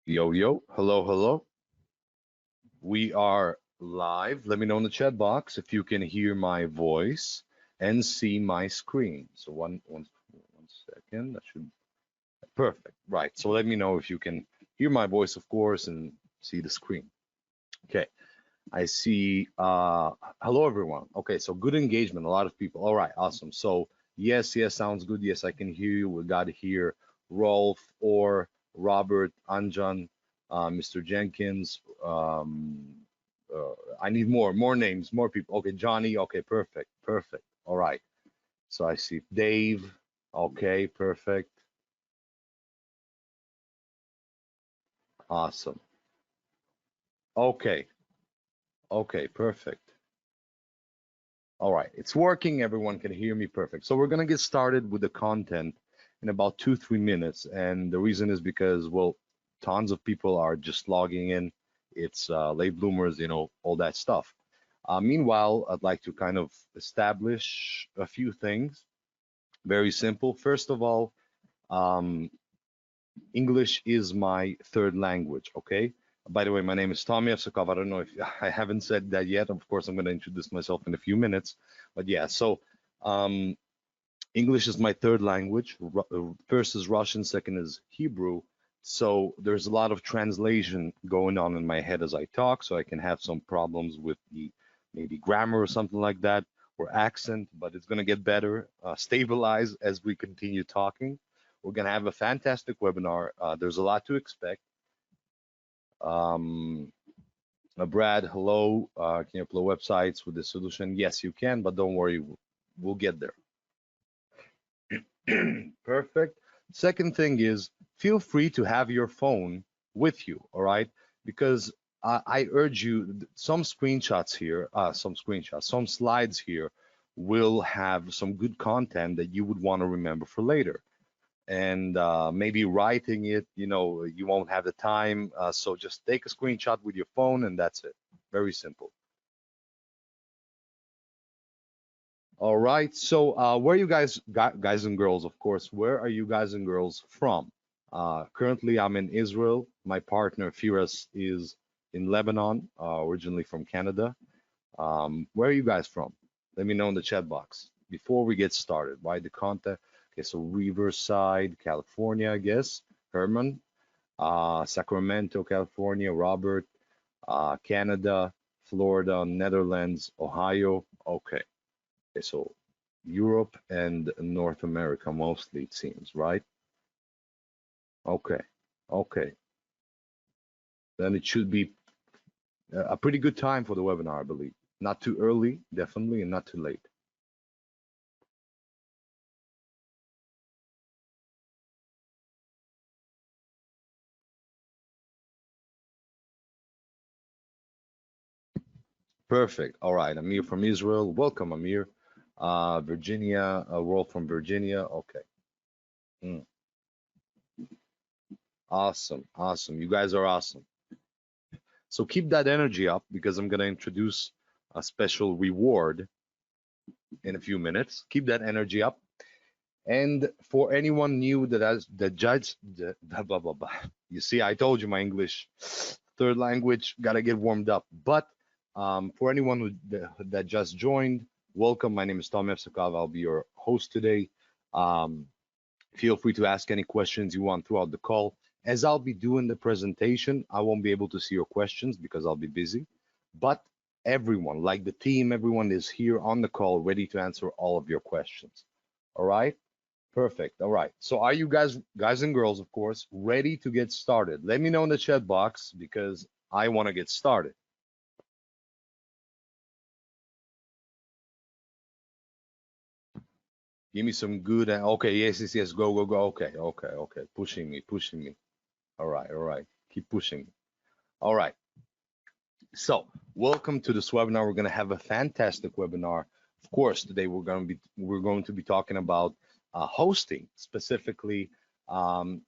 Yo, yo, hello, hello. We are live. Let me know in the chat box if you can hear my voice and see my screen. So one second. That should perfect. Right. So let me know if you can hear my voice, of course, and see the screen. Okay. I see. Hello, everyone. Okay. So good engagement. A lot of people. All right. Awesome. So yes, yes, sounds good. Yes, I can hear you. We got here Rolf or Robert, Anjan, Mr. Jenkins. I need more names, more people. Okay, Johnny. Okay, perfect, perfect. All right. So I see Dave. Okay, perfect. Awesome. Okay, okay, perfect. All right, it's working. Everyone can hear me perfect. So we're gonna get started with the content in about 2, 3 minutes, and the reason is because well, tons of people are just logging in. It's late bloomers, all that stuff. Meanwhile, I'd like to kind of establish a few things. Very simple. First of all, um, English is my third language, okay? By the way, my name is Tommy Evsakov. I don't know if I haven't said that yet. Of course, I'm going to introduce myself in a few minutes. But yeah, so um, English is my third language. First is Russian, second is Hebrew. So there's a lot of translation going on in my head as I talk, so I can have some problems with the maybe grammar or something like that, or accent, but it's going to get better, stabilize as we continue talking. We're going to have a fantastic webinar. There's a lot to expect. Um, Brad, hello. Can you upload websites with the solution? Yes, you can, but don't worry, we'll get there. Perfect. Second thing is feel free to have your phone with you, all right? Because I urge you, some slides here will have some good content that you would want to remember for later. And maybe writing it, you won't have the time. So just take a screenshot with your phone and that's it. Very simple. All right. So, where are you guys and girls, of course, where are you guys and girls from? Currently, I'm in Israel. My partner, Firas, is in Lebanon, originally from Canada. Where are you guys from? Let me know in the chat box before we get started. Why the contact? Okay, so Riverside, California, I guess. Herman, Sacramento, California. Robert, Canada, Florida, Netherlands, Ohio. Okay. Okay, so Europe and North America mostly, it seems, right? Okay, okay. Then it should be a pretty good time for the webinar, I believe. Not too early, definitely, and not too late. Perfect. All right, Amir from Israel. Welcome, Amir. Virginia, World from Virginia. Okay. Mm, awesome, awesome. You guys are awesome. So keep that energy up because I'm gonna introduce a special reward in a few minutes. Keep that energy up. And for anyone new that judge the blah blah blah. You see, I told you my English third language gotta get warmed up. But for anyone that just joined, welcome. My name is Tom Efsakov. I'll be your host today. Um, Feel free to ask any questions you want throughout the call. As I'll be doing the presentation, I won't be able to see your questions because I'll be busy. But everyone, like the team, everyone is here on the call ready to answer all of your questions. All right? Perfect. All right. So are you guys and girls, of course, ready to get started? Let me know in the chat box because I want to get started. Give me some good. Okay. Yes. Yes. Yes. Go. Go. Go. Okay. Okay. Okay. Pushing me. Pushing me. All right. All right. Keep pushing. All right. So welcome to this webinar. We're going to have a fantastic webinar. Of course, today we're going to be talking about hosting specifically, and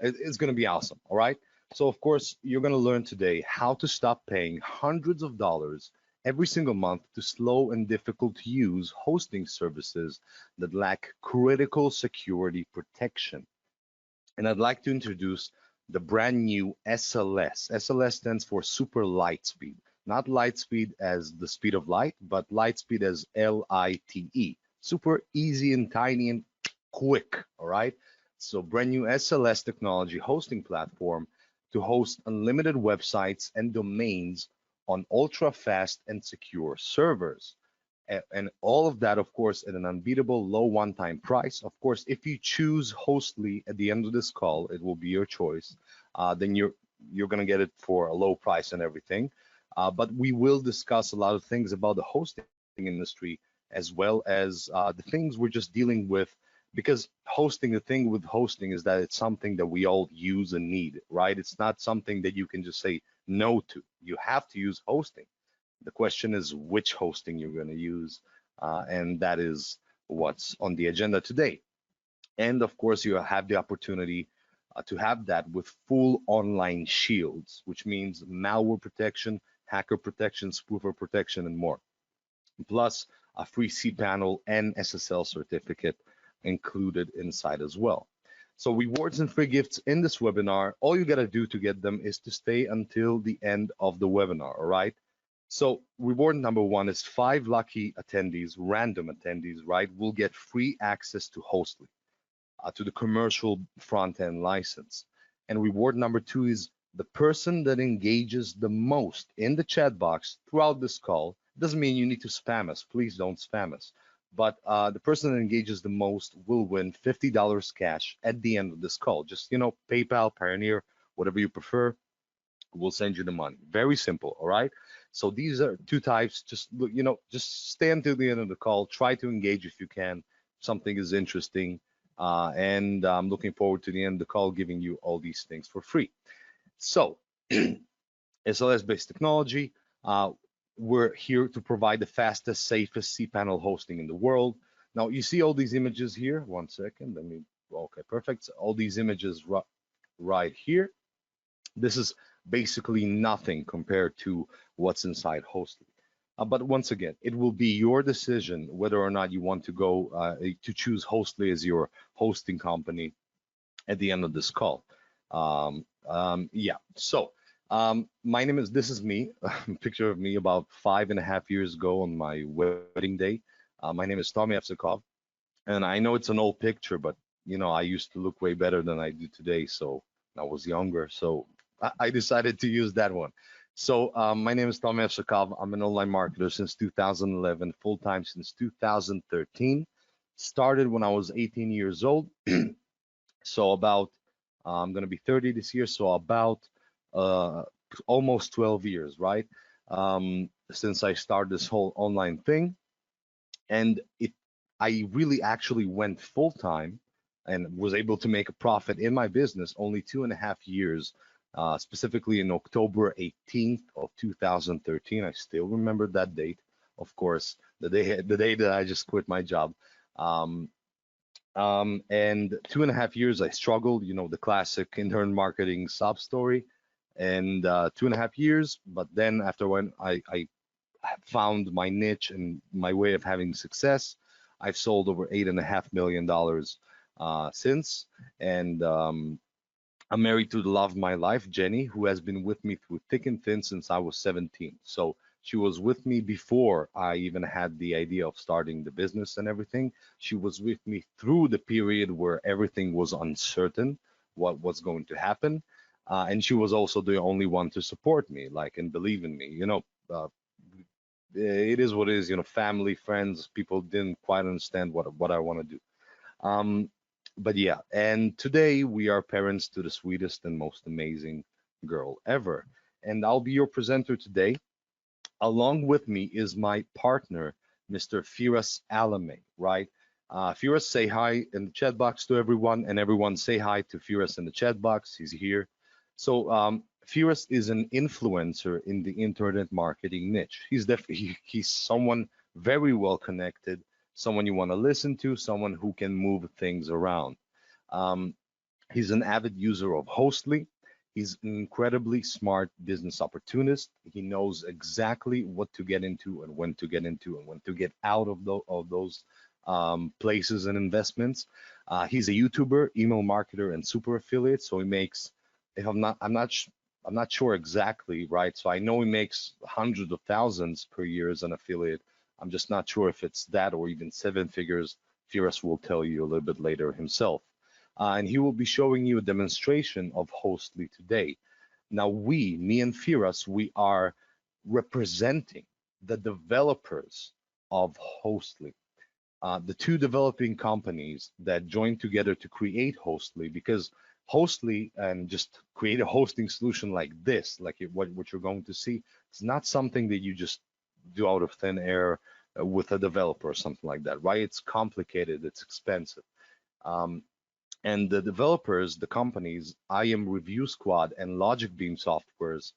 it's going to be awesome. All right. So of course, you're going to learn today how to stop paying hundreds of dollars every single month to slow and difficult to use hosting services that lack critical security protection. And I'd like to introduce the brand new SLS. SLS stands for super light speed, not light speed as the speed of light, but light speed as LITE. Super easy and tiny and quick, all right? So brand new SLS technology hosting platform to host unlimited websites and domains on ultra fast and secure servers. And all of that, of course, at an unbeatable low one-time price. Of course, if you choose Hostly at the end of this call, it will be your choice. Then you're gonna get it for a low price and everything. But we will discuss a lot of things about the hosting industry as well as the things we're just dealing with. Because hosting, the thing with hosting is that it's something that we all use and need, right? It's not something that you can just say no to. You have to use hosting. The question is which hosting you're going to use, and that is what's on the agenda today. And of course, you have the opportunity to have that with full online shields, which means malware protection, hacker protection, spoofer protection, and more. Plus a free cPanel and SSL certificate included inside as well. So rewards and free gifts in this webinar, all you got to do to get them is to stay until the end of the webinar, all right? So reward number one is 5 lucky attendees, random attendees, right, will get free access to Hostly, to the commercial front-end license. And reward number two is the person that engages the most in the chat box throughout this call. Doesn't mean you need to spam us. Please don't spam us. But the person that engages the most will win $50 cash at the end of this call. Just, PayPal, Pioneer, whatever you prefer, we'll send you the money. Very simple, all right? So these are two types. Just, just stay until the end of the call. Try to engage if you can. Something is interesting. And I'm looking forward to the end of the call giving you all these things for free. So SLS-based technology, we're here to provide the fastest, safest cPanel hosting in the world. Now, you see all these images here. One second, okay, perfect. So all these images right here. This is basically nothing compared to what's inside Hostly. But once again, it will be your decision whether or not you want to go to choose Hostly as your hosting company at the end of this call. Yeah, so my name is, this is me, a picture of me about 5.5 years ago on my wedding day. My name is Tommy Efsakov, and I know it's an old picture, but I used to look way better than I do today, so I was younger, so I decided to use that one. So my name is Tommy Efsakov. I'm an online marketer since 2011, full-time since 2013. Started when I was 18 years old. So about, I'm going to be 30 this year, so about almost 12 years, right? Since I started this whole online thing. And I really actually went full-time and was able to make a profit in my business only 2.5 years, specifically in October 18th of 2013. I still remember that date, of course, the day that I just quit my job. And 2.5 years I struggled, the classic intern marketing sob story, and 2.5 years. But then after when I found my niche and my way of having success, I've sold over $8.5 million since, and I'm married to the love of my life, Jenny, who has been with me through thick and thin since I was 17. So she was with me before I even had the idea of starting the business and everything. She was with me through the period where everything was uncertain, what was going to happen. And she was also the only one to support me, and believe in me. It is what it is, family, friends, people didn't quite understand what I want to do. But yeah, and today we are parents to the sweetest and most amazing girl ever. And I'll be your presenter today. Along with me is my partner, Mr. Firas Alame, right? Firas, say hi in the chat box to everyone, and everyone say hi to Firas in the chat box. He's here. So Firas is an influencer in the internet marketing niche. He's someone very well connected, someone you want to listen to, someone who can move things around. He's an avid user of Hostly. He's an incredibly smart business opportunist. He knows exactly what to get into and when to get into and when to get out of those places and investments. He's a YouTuber, email marketer, and super affiliate. So he makes if I'm not sure exactly, right? So I know he makes hundreds of thousands per year as an affiliate. I'm just not sure if it's that or even seven figures. Firas will tell you a little bit later himself. And he will be showing you a demonstration of Hostly today. Now, me and Firas, we are representing the developers of Hostly, the two developing companies that joined together to create Hostly, because Hostly and just create a hosting solution like this, like what you're going to see, it's not something that you just do out of thin air with a developer or something like that, right? It's complicated, it's expensive. Um, and the developers, the companies, IMReviewSquad and Logic Beam Softwares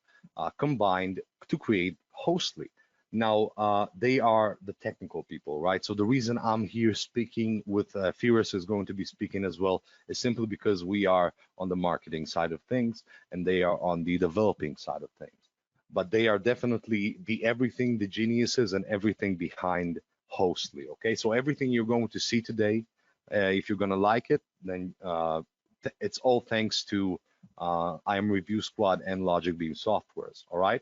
combined to create Hostly. Now, they are the technical people, right? So the reason I'm here speaking with Firas is going to be speaking as well is simply because we are on the marketing side of things and they are on the developing side of things. But they are definitely the everything, the geniuses and everything behind Hostly, okay? So everything you're going to see today, if you're going to like it, then it's all thanks to IMReviewSquad and Logic Beam Softwares, all right?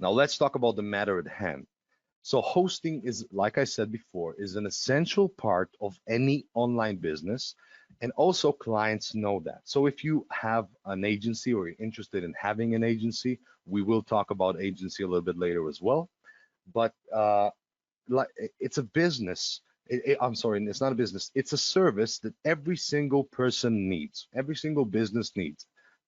Now let's talk about the matter at hand. So hosting is, like I said before, is an essential part of any online business, and also clients know that. So if you have an agency or you're interested in having an agency, we will talk about agency a little bit later as well. But like it's a business. I'm sorry, it's not a business. It's a service that every single person needs. Every single business needs.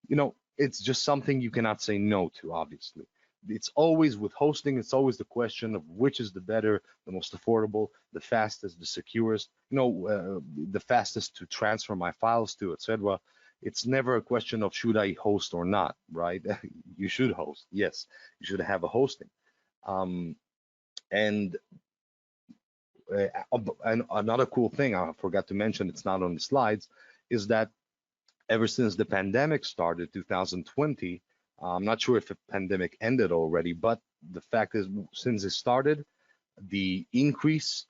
You know, it's just something you cannot say no to, obviously. It's always with hosting, it's always the question of which is the better, the most affordable, the fastest, the securest, the fastest to transfer my files to, etc. It's never a question of should I host or not, right? You should host. Yes, you should have a hosting. Um, and and another cool thing I forgot to mention, it's not on the slides, is that ever since the pandemic started, 2020, I'm not sure if the pandemic ended already, but the fact is, since it started, the increase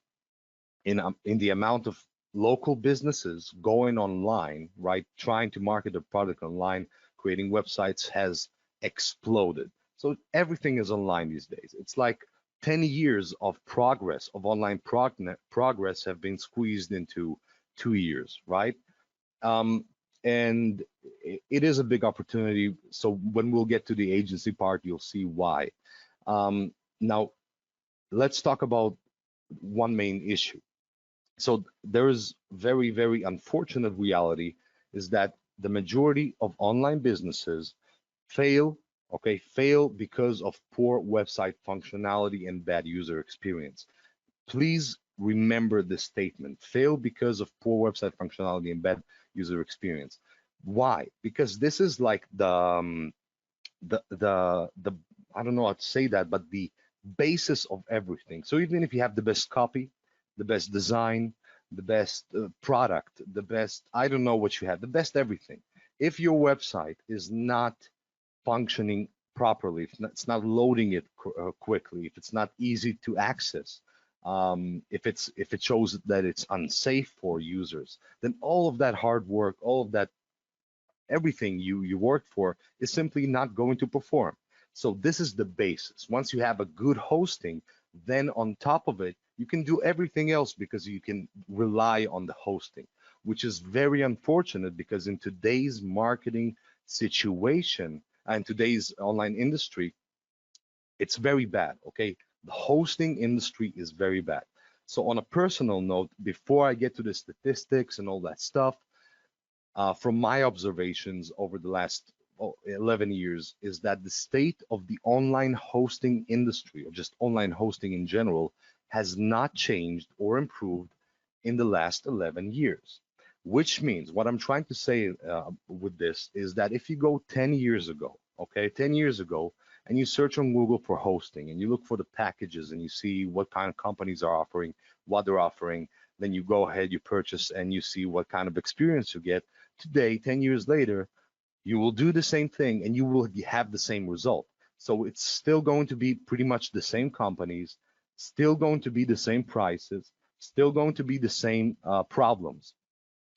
in the amount of local businesses going online, right, trying to market their product online, creating websites has exploded. So everything is online these days. It's like 10 years of progress, of online progress have been squeezed into 2 years, right? Um, and it is a big opportunity. So when we'll get to the agency part, you'll see why. Now, let's talk about one main issue. So there's very, very unfortunate reality is that the majority of online businesses fail, okay, fail because of poor website functionality and bad user experience. Please remember this statement, fail because of poor website functionality and bad user experience. Why? Because this is like the I don't know how to say that, but the basis of everything. So even if you have the best copy, the best design, the best product, the best, I don't know what you have, the best everything. If your website is not functioning properly, if it's not loading it quickly, if it's not easy to access, if it shows that it's unsafe for users, then all of that hard work, all of that everything you worked for is simply not going to perform. So this is the basis. Once you have a good hosting, then on top of it, you can do everything else because you can rely on the hosting, which is very unfortunate because in today's marketing situation and today's online industry, it's very bad, okay? The hosting industry is very bad. So on a personal note, before I get to the statistics and all that stuff, from my observations over the last 11 years is that the state of the online hosting industry, or just online hosting in general, has not changed or improved in the last 11 years. Which means what I'm trying to say with this is that if you go 10 years ago, okay, 10 years ago, and you search on Google for hosting and you look for the packages and you see what kind of companies are offering, what they're offering, then you go ahead, you purchase, and you see what kind of experience you get. Today, 10 years later, you will do the same thing and you will have the same result. So it's still going to be pretty much the same companies, still going to be the same prices, still going to be the same problems.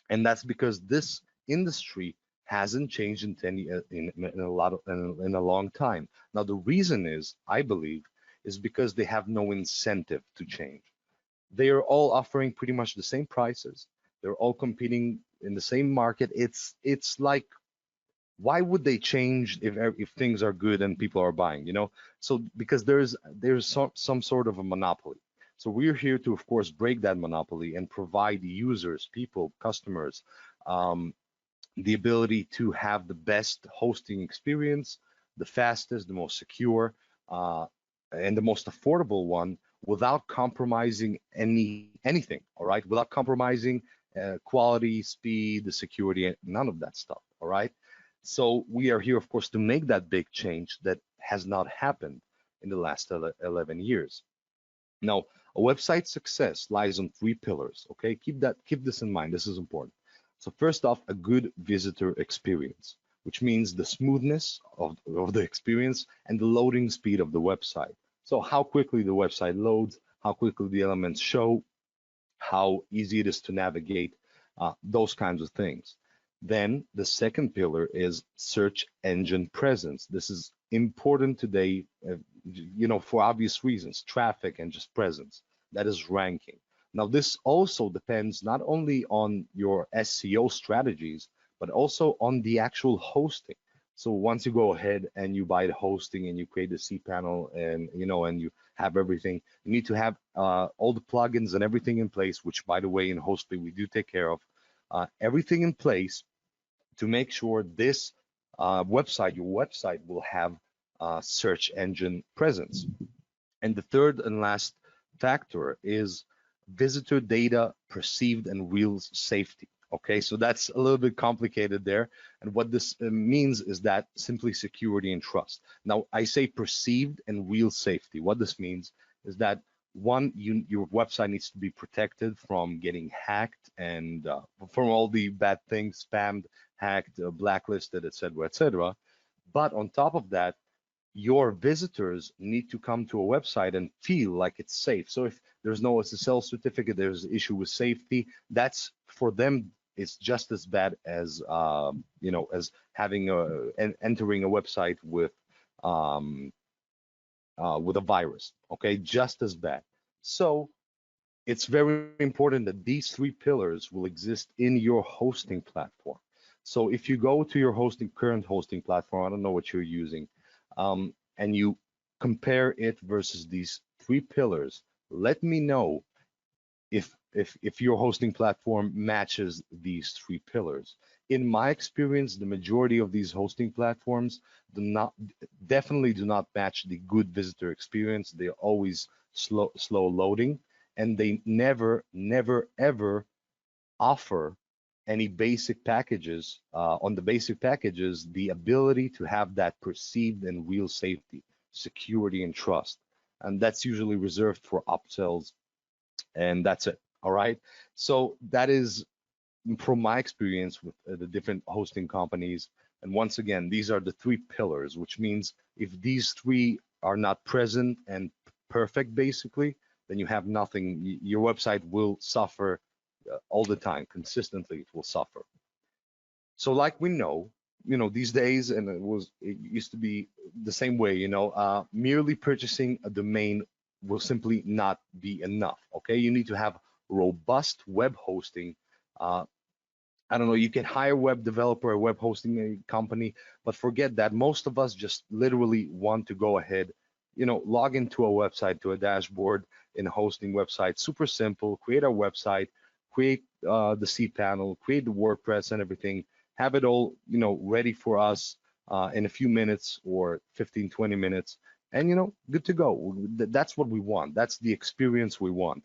And that's because this industry hasn't changed in 10 years, in a long time. Now the reason is, I believe, is because they have no incentive to change. They are all offering pretty much the same prices. They're all competing in the same market. It's like, why would they change if things are good and people are buying, you know? So because there's some sort of a monopoly. So we're here to, of course, break that monopoly and provide users, people, customers, um, the ability to have the best hosting experience, the fastest, the most secure, uh, and the most affordable one, without compromising anything. All right, without compromising quality, speed, the security, none of that stuff. All right. So we are here, of course, to make that big change that has not happened in the last 11 years. Now, a website success lies on three pillars. Okay, keep this in mind. This is important. So first off, a good visitor experience, which means the smoothness of the experience and the loading speed of the website. So how quickly the website loads, how quickly the elements show, how easy it is to navigate, those kinds of things. Then the second pillar is search engine presence. This is important today, for obvious reasons, traffic and just presence. That is ranking. Now, this also depends not only on your SEO strategies, but also on the actual hosting. So once you go ahead and you buy the hosting and you create the cPanel and you have everything, you need to have all the plugins and everything in place, which, by the way, in Hostley we do take care of, everything in place to make sure this your website will have search engine presence. And the third and last factor is visitor data perceived and real safety. Okay, so that's a little bit complicated there. And what this means is that simply security and trust. Now, I say perceived and real safety. What this means is that one, your website needs to be protected from getting hacked and from all the bad things, spammed, hacked, blacklisted, etc., etc. But on top of that, your visitors need to come to a website and feel like it's safe. So if there's no SSL certificate, there's an issue with safety, that's for them, it's just as bad as as having entering a website with a virus. Okay, just as bad. So it's very important that these three pillars will exist in your hosting platform. So if you go to your current hosting platform, I don't know what you're using, and you compare it versus these three pillars, let me know if your hosting platform matches these three pillars. In my experience, the majority of these hosting platforms definitely do not match the good visitor experience. They're always slow loading, and they never ever offer any basic packages, on the basic packages, the ability to have that perceived and real safety, security, and trust. And that's usually reserved for upsells, and that's it. All right. So that is from my experience with the different hosting companies. And once again, these are the three pillars, which means if these three are not present and perfect, basically, then you have nothing. Your website will suffer all the time, consistently. It will suffer. So, like we know, these days, and it used to be the same way. Merely purchasing a domain will simply not be enough. Okay, you need to have robust web hosting. I don't know, you can hire a web developer, a web hosting company, but forget that. Most of us just literally want to go ahead, log into a website, to a dashboard in a hosting website. Super simple. Create a website, create the cPanel, create the WordPress and everything. Have it all, ready for us in a few minutes or 15, 20 minutes, and good to go. That's what we want. That's the experience we want.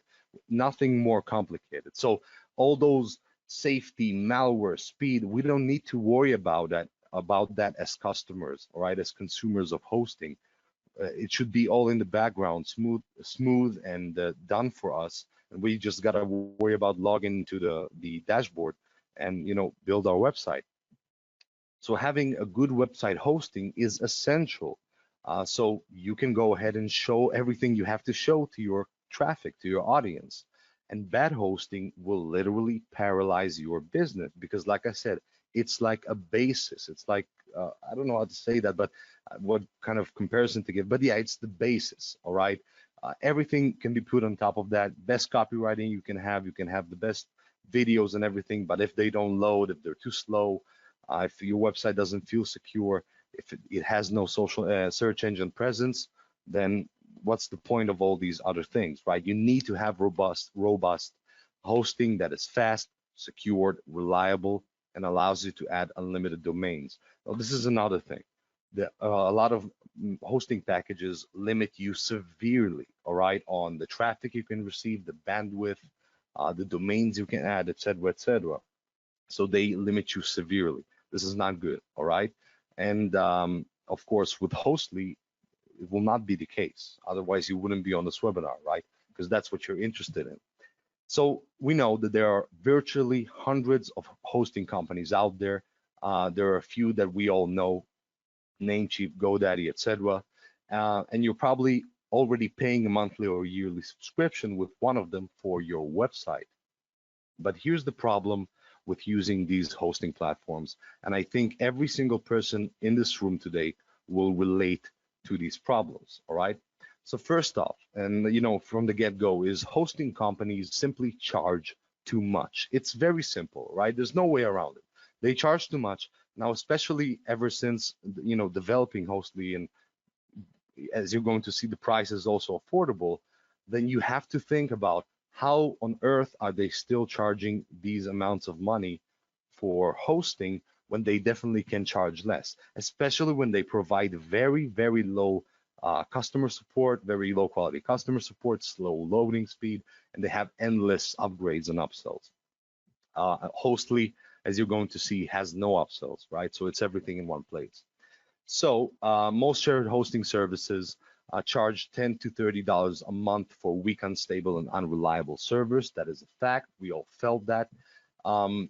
Nothing more complicated. So all those safety, malware, speed, we don't need to worry about that as customers, all right, as consumers of hosting. It should be all in the background, smooth and done for us, and we just got to worry about logging into the dashboard and build our website. So having a good website hosting is essential, so you can go ahead and show everything you have to show to your traffic, to your audience. And bad hosting will literally paralyze your business because, like I said, it's like a basis. It's like, I don't know how to say that, but what kind of comparison to give. But yeah, it's the basis, all right? Everything can be put on top of that. Best copywriting you can have the best videos and everything, but if they don't load, if they're too slow, if your website doesn't feel secure, if it has no social search engine presence, then what's the point of all these other things, right? You need to have robust hosting that is fast, secured, reliable, and allows you to add unlimited domains. Well, this is another thing. A lot of hosting packages limit you severely, all right, on the traffic you can receive, the bandwidth, the domains you can add, etc., etc. So they limit you severely. This is not good, all right? And of course, with Hostly, it will not be the case. Otherwise, you wouldn't be on this webinar, right? Because that's what you're interested in. So we know that there are virtually hundreds of hosting companies out there. There are a few that we all know, Namecheap, GoDaddy, etc. And you're probably already paying a monthly or yearly subscription with one of them for your website. But here's the problem with using these hosting platforms. And I think every single person in this room today will relate to these problems, all right? So first off, and from the get-go, is hosting companies simply charge too much. It's very simple, right? There's no way around it. They charge too much. Now, especially ever since, developing Hostly, and as you're going to see, the price is also affordable, then you have to think about how on earth are they still charging these amounts of money for hosting when they definitely can charge less, especially when they provide very, very low customer support, very low quality customer support, slow loading speed, and they have endless upgrades and upsells. Hostly, as you're going to see, has no upsells, right? So it's everything in one place. So most shared hosting services charge $10 to $30 a month for weak, unstable, and unreliable servers. That is a fact. We all felt that. And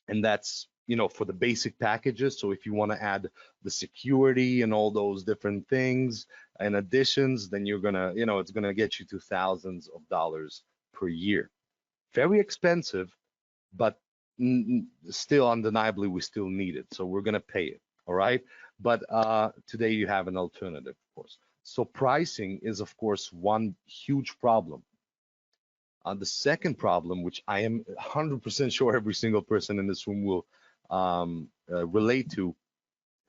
that's, for the basic packages. So if you want to add the security and all those different things and additions, then you're going to, it's going to get you to thousands of dollars per year. Very expensive, but still undeniably, we still need it. So we're going to pay it. All right. But today you have an alternative, of course. So pricing is, of course, one huge problem. The second problem, which I am 100% sure every single person in this room will relate to,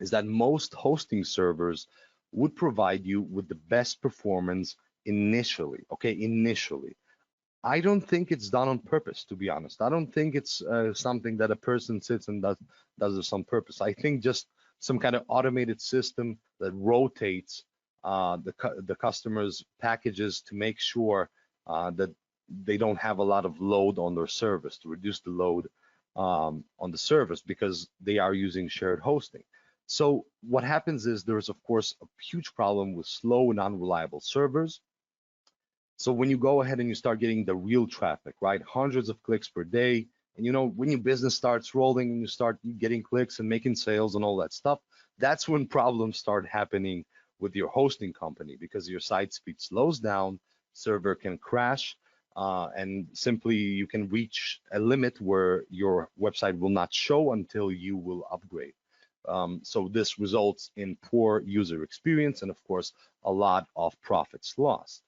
is that most hosting servers would provide you with the best performance initially. Okay, initially. I don't think it's done on purpose, to be honest. I don't think it's something that a person sits and does this on purpose. I think just some kind of automated system that rotates the customer's packages to make sure that they don't have a lot of load on their service, to reduce the load on the service, because they are using shared hosting. So what happens is there's, of course, a huge problem with slow and unreliable servers. So when you go ahead and you start getting the real traffic, right, hundreds of clicks per day, and when your business starts rolling and you start getting clicks and making sales and all that stuff, that's when problems start happening with your hosting company, because your site speed slows down, server can crash, and simply you can reach a limit where your website will not show until you will upgrade. So this results in poor user experience and, of course, a lot of profits lost.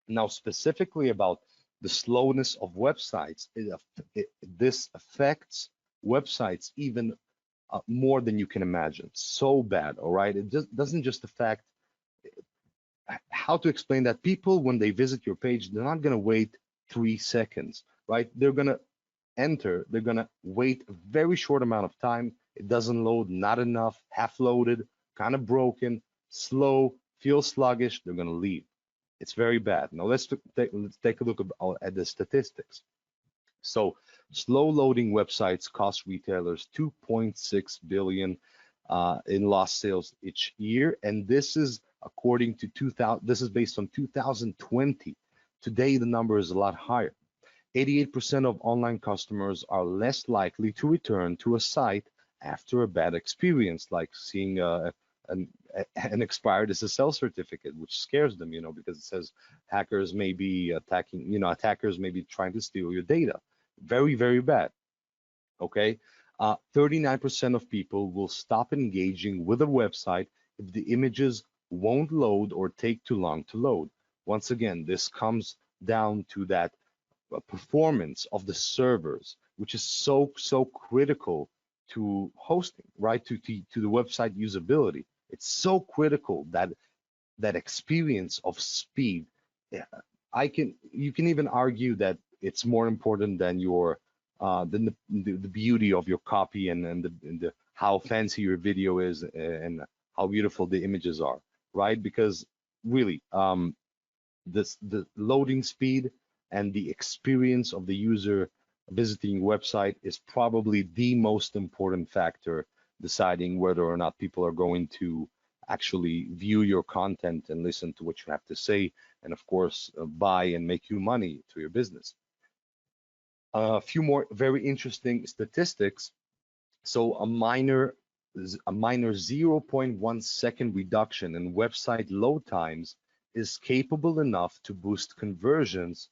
Now, specifically about the slowness of websites, this affects websites even more than you can imagine. So bad, all right? It just doesn't just affect, how to explain that? People, when they visit your page, they're not gonna wait 3 seconds, right? They're gonna enter, they're gonna wait a very short amount of time. It doesn't load, not enough, half loaded, kind of broken, slow, feel sluggish, they're gonna leave. It's very bad. Now let's take a look at the statistics. So slow loading websites cost retailers 2.6 billion in lost sales each year, and this is according to 2000. This is based on 2020. Today the number is a lot higher. 88% of online customers are less likely to return to a site after a bad experience, like seeing a an expired SSL certificate, which scares them, because it says hackers may be attacking, attackers may be trying to steal your data. Very, very bad. Okay. 39% of people will stop engaging with a website if the images won't load or take too long to load. Once again, this comes down to that performance of the servers, which is so critical to hosting, right? To the website usability. It's so critical that that experience of speed. You can even argue that it's more important than your than the beauty of your copy and the how fancy your video is and how beautiful the images are, right? Because really, the loading speed and the experience of the user visiting website is probably the most important factor deciding whether or not people are going to actually view your content and listen to what you have to say, and of course buy and make you money to your business. A few more very interesting statistics. So a minor 0.1 second reduction in website load times is capable enough to boost conversions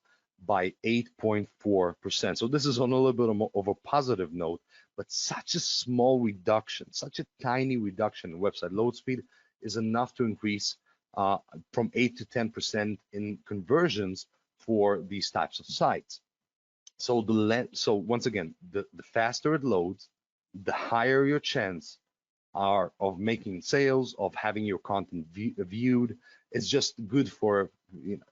by 8.4%. So this is on a little bit of a positive note, but such a small reduction, such a tiny reduction in website load speed is enough to increase from 8 to 10% in conversions for these types of sites. So once again, the faster it loads, the higher your chance are of making sales, of having your content viewed. It's just good for,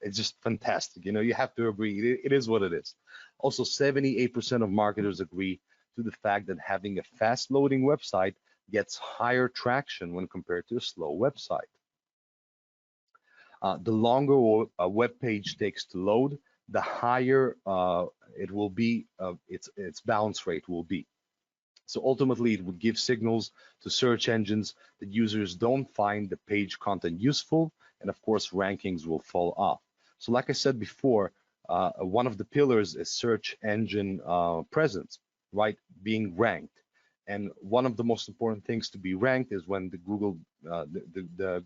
it's just fantastic. You have to agree, it is what it is. Also, 78% of marketers agree to the fact that having a fast loading website gets higher traction when compared to a slow website. The longer a web page takes to load, the higher it will be, its bounce rate will be. So ultimately, it would give signals to search engines that users don't find the page content useful, and of course, rankings will fall off. So like I said before, one of the pillars is search engine presence, right? Being ranked. And one of the most important things to be ranked is when the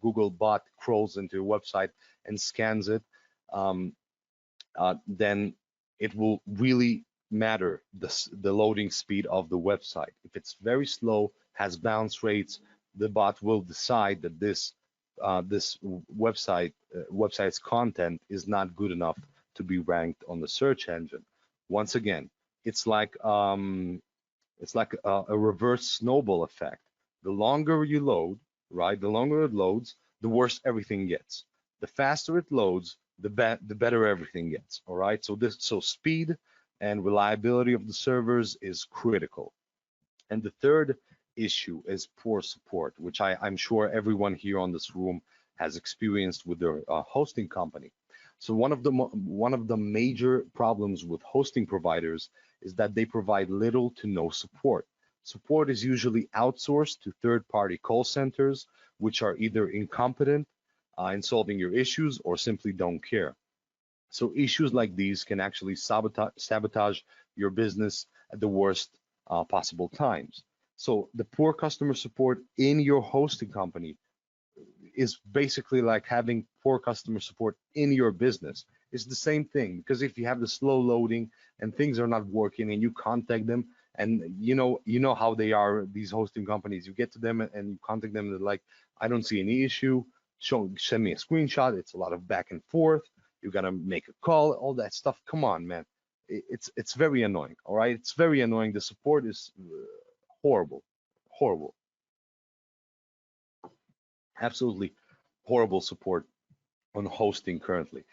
Google bot crawls into your website and scans it, then it will really matter the loading speed of the website. If it's very slow, has bounce rates, the bot will decide that this website's content is not good enough to be ranked on the search engine. Once again, it's like a reverse snowball effect. The longer you load, right? The longer it loads, the worse everything gets. The faster it loads, the better everything gets. All right. So speed and reliability of the servers is critical. And the third issue is poor support, which I'm sure everyone here on this room has experienced with their hosting company. So one of the major problems with hosting providers is that they provide little to no support. Support is usually outsourced to third-party call centers, which are either incompetent in solving your issues or simply don't care. So issues like these can actually sabotage your business at the worst possible times. So the poor customer support in your hosting company is basically like having poor customer support in your business. It's the same thing, because if you have the slow loading and things are not working and you contact them, and you know how they are, these hosting companies, you get to them and you contact them, and they're like, I don't see any issue, send me a screenshot. It's a lot of back and forth. You got to make a call, all that stuff. Come on, man. It's very annoying. All right. It's very annoying. The support is horrible. Absolutely horrible support on hosting currently.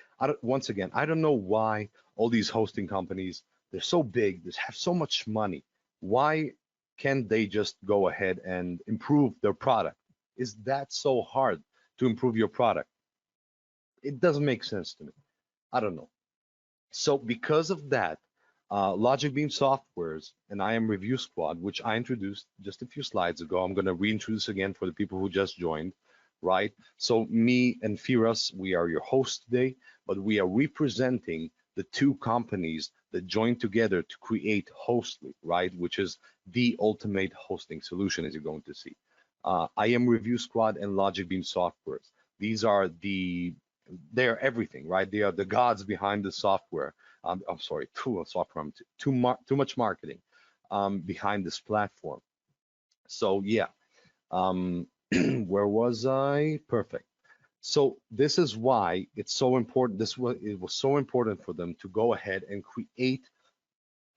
Once again, I don't know why all these hosting companies, they're so big, they have so much money. Why can't they just go ahead and improve their product? Is that so hard to improve your product? It doesn't make sense to me. I don't know. So because of that, Logic Beam Softwares and IMReviewSquad, which I introduced just a few slides ago, I'm going to reintroduce again for the people who just joined, right? So me and Firas, we are your hosts today, but we are representing the two companies that joined together to create Hostley, right? Which is the ultimate hosting solution, as you're going to see. IMReviewSquad and Logic Beam softwares. These are they're everything, right? They are the gods behind the software. I'm sorry, too much marketing behind this platform. So yeah, where was I? Perfect. So this is why it's so important. It was so important for them to go ahead and create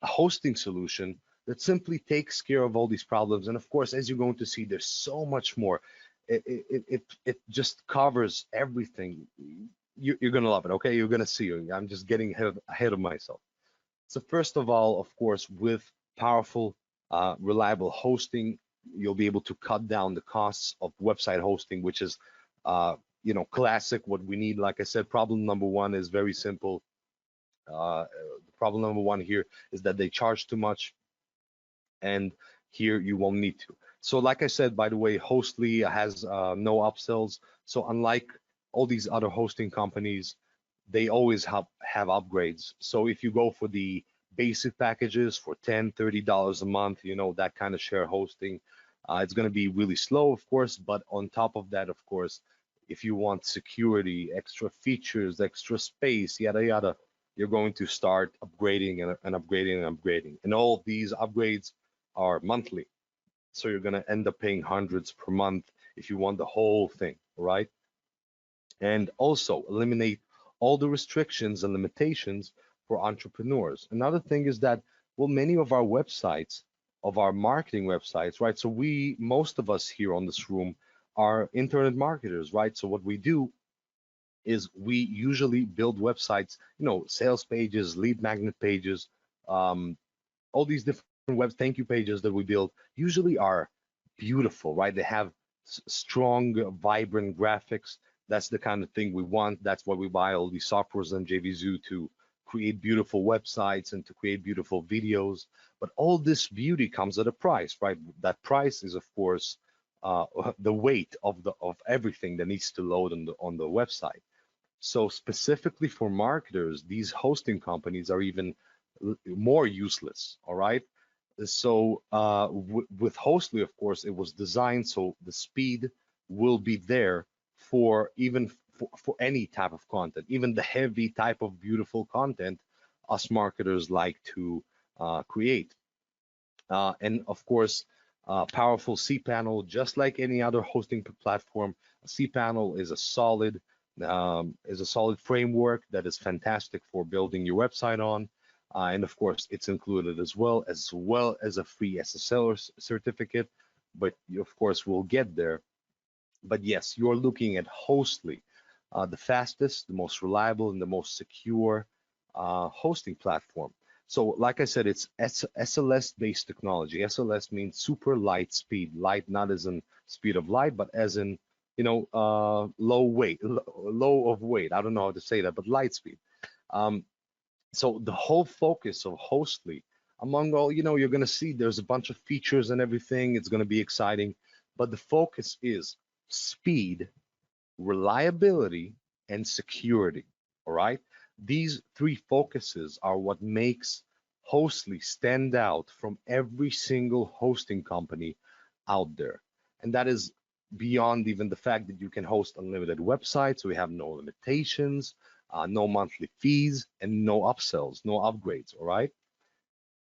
a hosting solution that simply takes care of all these problems. And of course, as you're going to see, there's so much more. It just covers everything. You're gonna love it. Okay, you're gonna see. I'm just getting ahead of myself. So first of all, of course, with powerful, reliable hosting, you'll be able to cut down the costs of website hosting, which is, classic. What we need, like I said, problem number one is very simple. Problem number one here is that they charge too much, and here you won't need to. So like I said, by the way, Hostley has no upsells. So unlike all these other hosting companies, they always have upgrades. So if you go for the basic packages for $10, $30 a month, that kind of share hosting, it's going to be really slow, of course. But on top of that, of course, if you want security, extra features, extra space, yada, yada, you're going to start upgrading and upgrading and upgrading. And all of these upgrades are monthly. So you're going to end up paying hundreds per month if you want the whole thing, right? And also eliminate all the restrictions and limitations for entrepreneurs. Another thing is that, well, many of our websites, of our marketing websites, right? So most of us here on this room are internet marketers, right? So what we do is we usually build websites, sales pages, lead magnet pages, all these different web thank you pages that we build usually are beautiful, right? They have strong, vibrant graphics. That's the kind of thing we want. That's why we buy all these softwares on JVZoo to create beautiful websites and to create beautiful videos. But all this beauty comes at a price, right? That price is, of course, the weight of everything that needs to load on the website. So specifically for marketers, these hosting companies are even more useless. All right. So with Hostly, of course, it was designed so the speed will be there for even for any type of content, even the heavy type of beautiful content us marketers like to create. And of course, powerful cPanel, just like any other hosting platform. cPanel is a solid framework that is fantastic for building your website on. And of course, it's included as well as a free SSL certificate. But of course, we'll get there. But yes, you're looking at Hostly, the fastest, the most reliable, and the most secure hosting platform. So like I said, it's SLS-based technology. SLS means super light speed. Light not as in speed of light, but as in, low of weight. I don't know how to say that, but light speed. So the whole focus of Hostly, among all, you're going to see there's a bunch of features and everything. It's going to be exciting. But the focus is speed, reliability, and security. All right. These three focuses are what makes Hostly stand out from every single hosting company out there. And that is beyond even the fact that you can host unlimited websites. We have no limitations, no monthly fees, and no upsells, no upgrades. All right.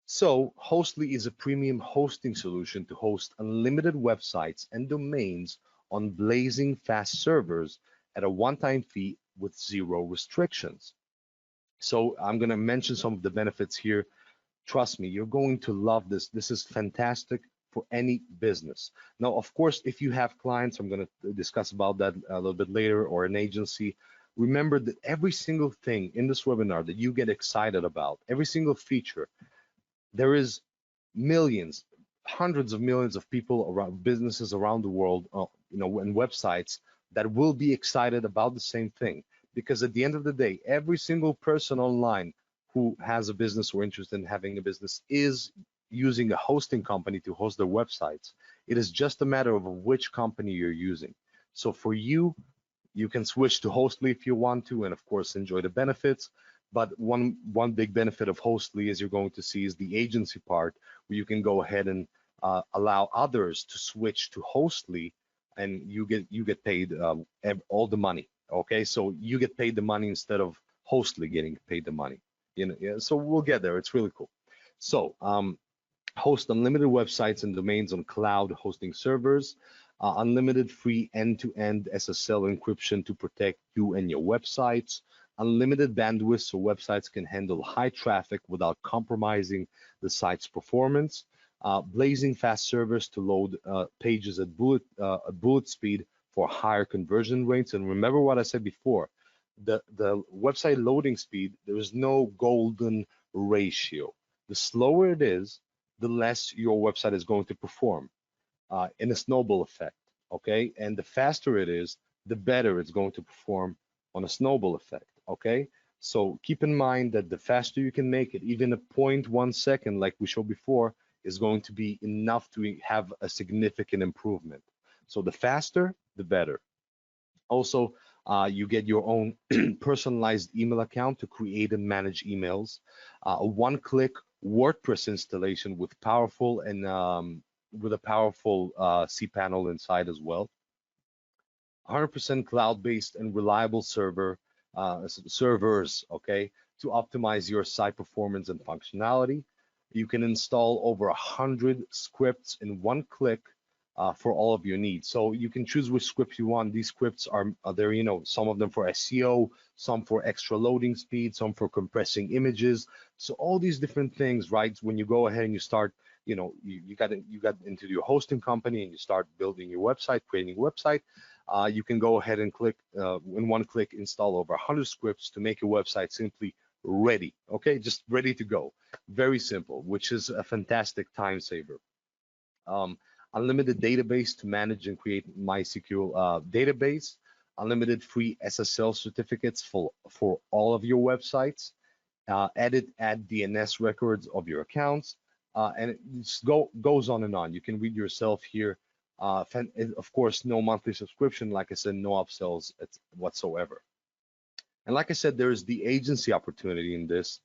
So Hostly is a premium hosting solution to host unlimited websites and domains on blazing fast servers at a one-time fee with zero restrictions. So I'm going to mention some of the benefits here. Trust me, you're going to love this. This is fantastic for any business. Now, of course, if you have clients, I'm going to discuss about that a little bit later, or an agency, remember that every single thing in this webinar that you get excited about, every single feature, there is millions, hundreds of millions of people around, businesses around the world, and websites that will be excited about the same thing. Because at the end of the day, every single person online who has a business or interested in having a business is using a hosting company to host their websites. It is just a matter of which company you're using. So for you, you can switch to Hostly if you want to, and of course enjoy the benefits. But one big benefit of Hostly, as you're going to see, is the agency part, where you can go ahead and allow others to switch to Hostly and you get paid all the money. Okay, so you get paid the money instead of Hostly getting paid the money. Yeah, so we'll get there. It's really cool. So host unlimited websites and domains on cloud hosting servers, unlimited free end-to-end SSL encryption to protect you and your websites, unlimited bandwidth so websites can handle high traffic without compromising the site's performance, blazing fast servers to load pages at bullet speed for higher conversion rates. And remember what I said before, the website loading speed, there is no golden ratio. The slower it is, the less your website is going to perform in a snowball effect, okay? And the faster it is, the better it's going to perform on a snowball effect, okay? So keep in mind that the faster you can make it, even a 0.1 second, like we showed before, is going to be enough to have a significant improvement. So the faster, the better. Also, you get your own personalized email account to create and manage emails. A one-click WordPress installation with a powerful cPanel inside as well. 100% cloud-based and reliable servers, okay, to optimize your site performance and functionality. You can install over 100 scripts in one click for all of your needs. So you can choose which scripts you want. These scripts are there, some of them for SEO, some for extra loading speed, some for compressing images. So all these different things, right? When you go ahead and you start, you got into your hosting company and you start building your website, creating your website, you can go ahead and click in one click install over 100 scripts to make your website simply ready. Okay, just ready to go. Very simple, which is a fantastic time saver. Unlimited database to manage and create MySQL database, unlimited free SSL certificates for all of your websites, add DNS records of your accounts, and it just goes on and on. You can read yourself here. Of course, no monthly subscription, like I said, no upsells whatsoever. And like I said, there's the agency opportunity in this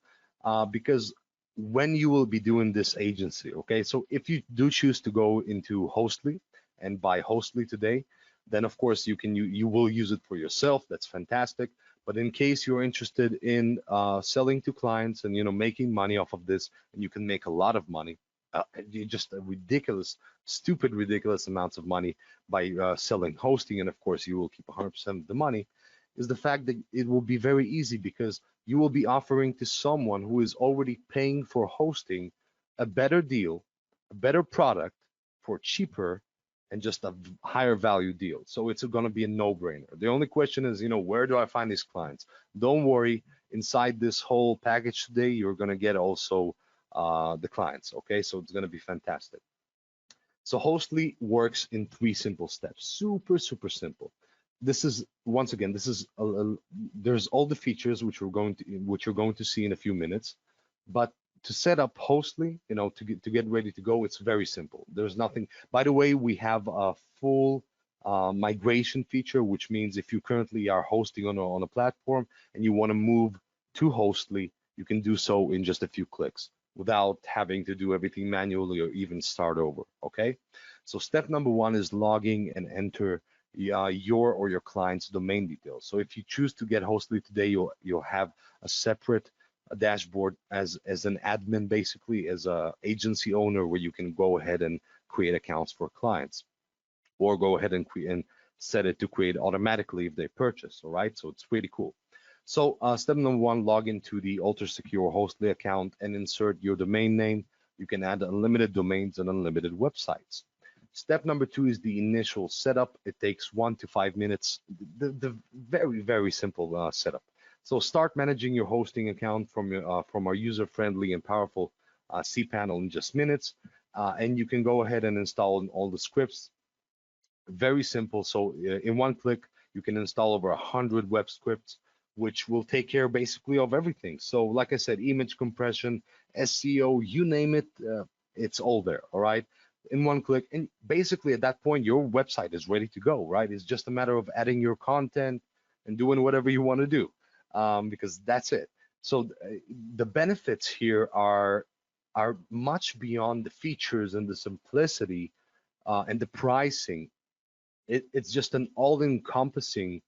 because when you will be doing this agency, okay? So if you do choose to go into Hostly and buy Hostly today, then of course you will use it for yourself. That's fantastic. But in case you're interested in selling to clients and making money off of this, and you can make a lot of money, just a stupid, ridiculous amounts of money by selling hosting, and of course you will keep 100% of the money, is the fact that it will be very easy because you will be offering to someone who is already paying for hosting a better deal, a better product for cheaper and just a higher value deal. So it's going to be a no-brainer. The only question is, where do I find these clients? Don't worry, inside this whole package today, you're going to get also the clients, okay? So it's going to be fantastic. So Hostly works in 3 simple steps, super, super simple. This is, once again, there's all the features which you're going to see in a few minutes, but to set up Hostly, to get ready to go, it's very simple. There's nothing. By the way, we have a full migration feature, which means if you currently are hosting on a platform and you want to move to Hostly, you can do so in just a few clicks without having to do everything manually or even start over. Okay. So step number 1 is logging and enter your or your client's domain details. So if you choose to get Hostly today, you'll have a separate dashboard as an admin, basically as a agency owner, where you can go ahead and create accounts for clients, or go ahead and create and set it to create automatically if they purchase. All right, so it's pretty cool. So step number 1, log into the Ultra Secure Hostly account and insert your domain name. You can add unlimited domains and unlimited websites. Step number 2 is the initial setup. It takes 1 to 5 minutes. The very, very simple setup. So start managing your hosting account from our user-friendly and powerful cPanel in just minutes, and you can go ahead and install all the scripts. Very simple. So in one click, you can install over 100 web scripts, which will take care basically of everything. So like I said, image compression, SEO, you name it, it's all there. All right. In one click, and basically at that point your website is ready to go, right? It's just a matter of adding your content and doing whatever you want to do, because that's it. So the benefits here are much beyond the features and the simplicity and the pricing. it's just an all-encompassing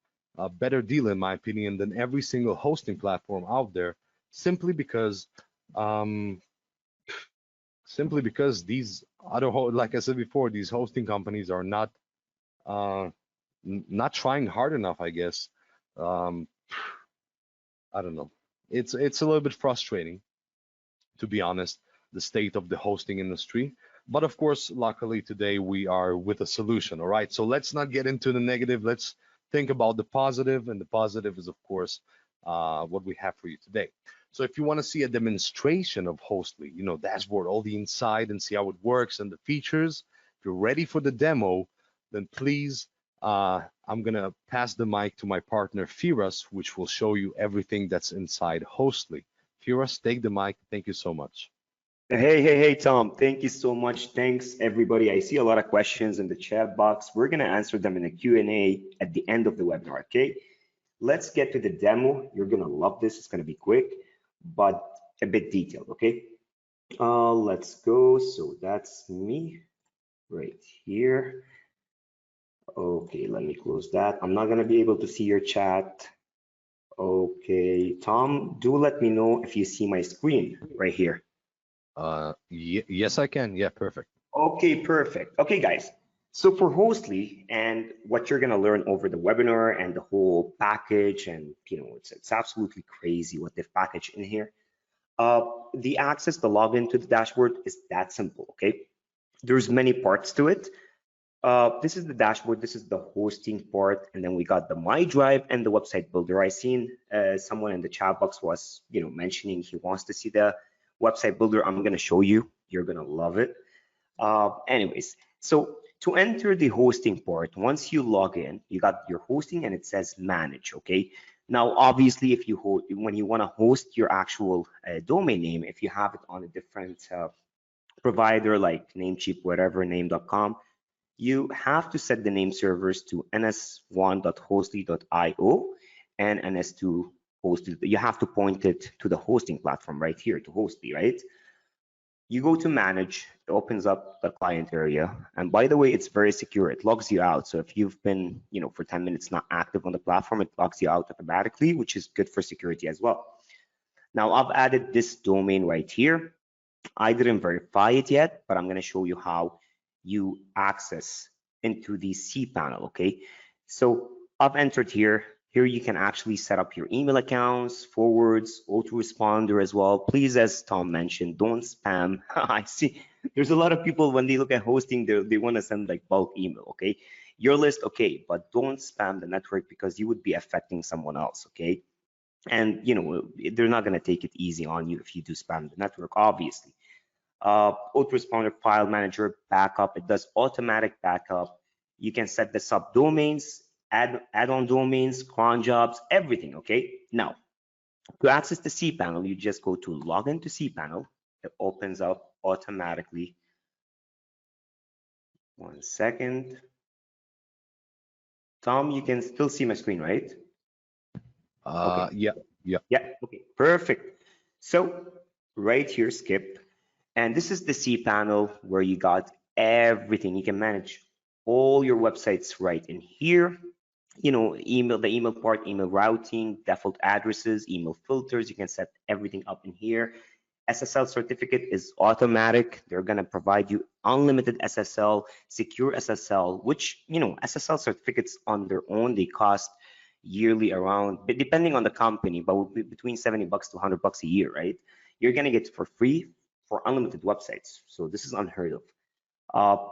better deal, in my opinion, than every single hosting platform out there, simply because um, these like I said before, these hosting companies are uh, not trying hard enough, I guess. Um, I don't know. It's a little bit frustrating, to be honest, the state of the hosting industry. But of course, luckily today we are with a solution. All right. So let's not get into the negative. Let's think about the positive, and the positive is, of course, what we have for you today. So if you want to see a demonstration of Hostly, dashboard, all the inside, and see how it works and the features, if you're ready for the demo, then please, I'm gonna pass the mic to my partner Firas, which will show you everything that's inside Hostly. Firas, take the mic. Thank you so much. Hey, Tom. Thank you so much. Thanks, everybody. I see a lot of questions in the chat box. We're going to answer them in a Q&A at the end of the webinar, okay? Let's get to the demo. You're going to love this. It's going to be quick, but a bit detailed, okay? Let's go. So that's me right here. Okay, let me close that. I'm not going to be able to see your chat. Okay, Tom, do let me know if you see my screen right here. Yes, I can. Yeah, perfect. Okay, perfect. Okay, guys. So for Hostly and what you're gonna learn over the webinar and the whole package, and it's absolutely crazy what they've packaged in here. The access, the login to the dashboard is that simple. Okay, there's many parts to it. This is the dashboard. This is the hosting part, and then we got the My Drive and the website builder. I seen someone in the chat box was mentioning he wants to see the website builder. I'm gonna show you. You're gonna love it. Anyways, so to enter the hosting part, once you log in, you got your hosting and it says manage, okay? Now, obviously, if you when you want to host your actual domain name, if you have it on a different provider like Namecheap, whatever, name.com, you have to set the name servers to ns1.hostly.io and ns2 hostly. You have to point it to the hosting platform right here to Hostly, right? You go to manage, it opens up the client area. And by the way, it's very secure. It logs you out. So if you've been, for 10 minutes not active on the platform, it logs you out automatically, which is good for security as well. Now I've added this domain right here. I didn't verify it yet, but I'm going to show you how you access into the cPanel, okay? So I've entered here. Here you can actually set up your email accounts, forwards, autoresponder as well. Please, as Tom mentioned, don't spam. I see there's a lot of people when they look at hosting, they want to send like bulk email, okay? Your list, okay, but don't spam the network because you would be affecting someone else, okay? And they're not going to take it easy on you if you do spam the network, obviously. Autoresponder file manager backup, it does automatic backup. You can set the subdomains, add-on domains, cron jobs, everything, okay? Now, to access the cPanel, you just go to login to cPanel. It opens up automatically. 1 second. Tom, you can still see my screen, right? Okay. Yeah. Okay, perfect. So right here, skip. And this is the cPanel where you got everything. You can manage all your websites right in here. Email, the email part, email routing, default addresses, email filters. You can set everything up in here. SSL certificate is automatic. They're going to provide you unlimited SSL, secure SSL, which, SSL certificates on their own, they cost yearly around, depending on the company, but between 70 bucks to 100 bucks a year, right? You're going to get it for free for unlimited websites. So this is unheard of.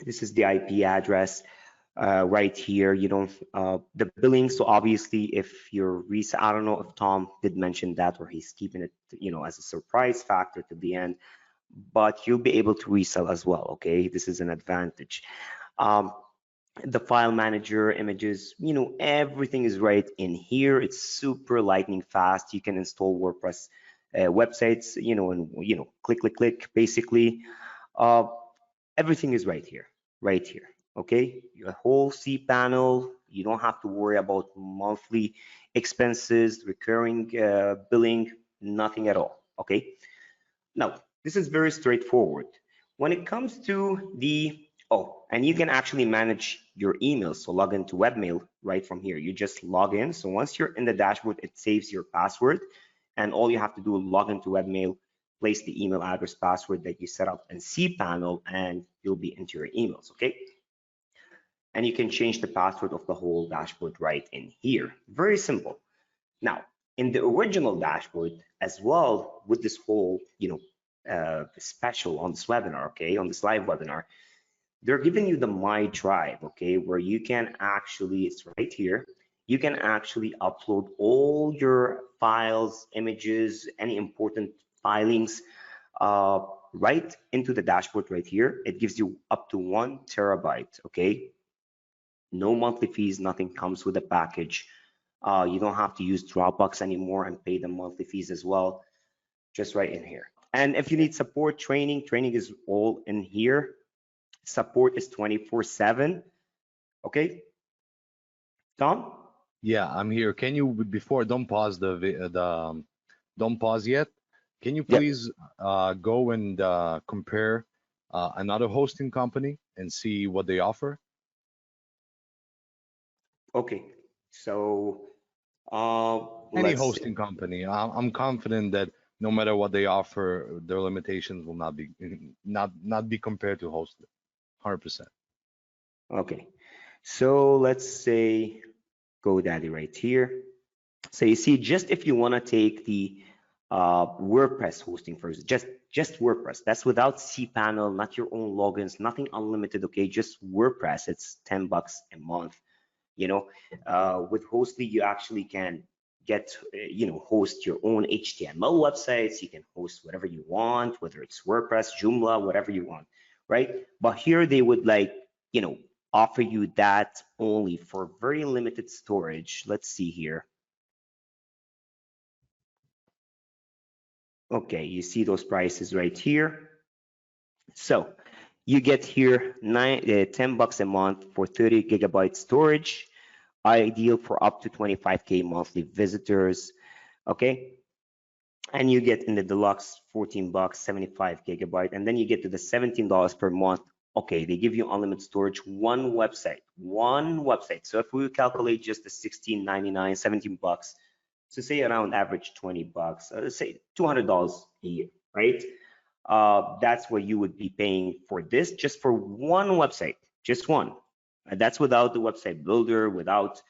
This is the IP address right here. The billing. So obviously, if you're I don't know if Tom did mention that or he's keeping it, as a surprise factor to the end, but you'll be able to resell as well. Okay, this is an advantage. The file manager, images, everything is right in here. It's super lightning fast. You can install WordPress websites, and click, basically. Everything is right here, okay? Your whole cPanel, you don't have to worry about monthly expenses, recurring billing, nothing at all, okay? Now, this is very straightforward. When it comes to the Oh, and you can actually manage your emails. So log into webmail right from here. You just log in. So once you're in the dashboard, it saves your password. And all you have to do is log into webmail, place the email address password that you set up in cPanel, and you'll be into your emails, okay? And you can change the password of the whole dashboard right in here. Very simple. Now, in the original dashboard as well, with this whole, special on this webinar, okay, on this live webinar, they're giving you the My Drive, okay, where you can actually, it's right here, you can actually upload all your files, images, any important filings uh, right into the dashboard right here. It gives you up to 1 TB, okay? No monthly fees, nothing comes with the package. You don't have to use Dropbox anymore and pay the monthly fees as well, just right in here. And if you need support, training is all in here. Support is 24/7. Okay, Tom? Yeah, I'm here. Can you before don't pause don't pause yet. Can you Yep. please go and compare another hosting company and see what they offer? Okay. So Any let's see. hosting company. I'm confident that no matter what they offer, their limitations will not be compared to Hosted. 100%. Okay. So let's say GoDaddy right here. So you see, just if you want to take the WordPress hosting first, just WordPress. That's without cPanel, not your own logins, nothing unlimited. Okay, just WordPress. It's $10 a month. With Hostly, you actually can get, host your own HTML websites. You can host whatever you want, whether it's WordPress, Joomla, whatever you want, right? But here they would offer you that only for very limited storage. Let's see here. Okay, you see those prices right here. So you get here $10 a month for 30 GB storage, ideal for up to 25K monthly visitors. Okay, and you get in the deluxe $14, 75 GB, and then you get to the $17 per month. Okay, they give you unlimited storage, one website. So if we calculate just the 16.99, $17, so say around average $20, let's say $200 a year, right? That's what you would be paying for this, just for one website, just one. That's without the website builder, without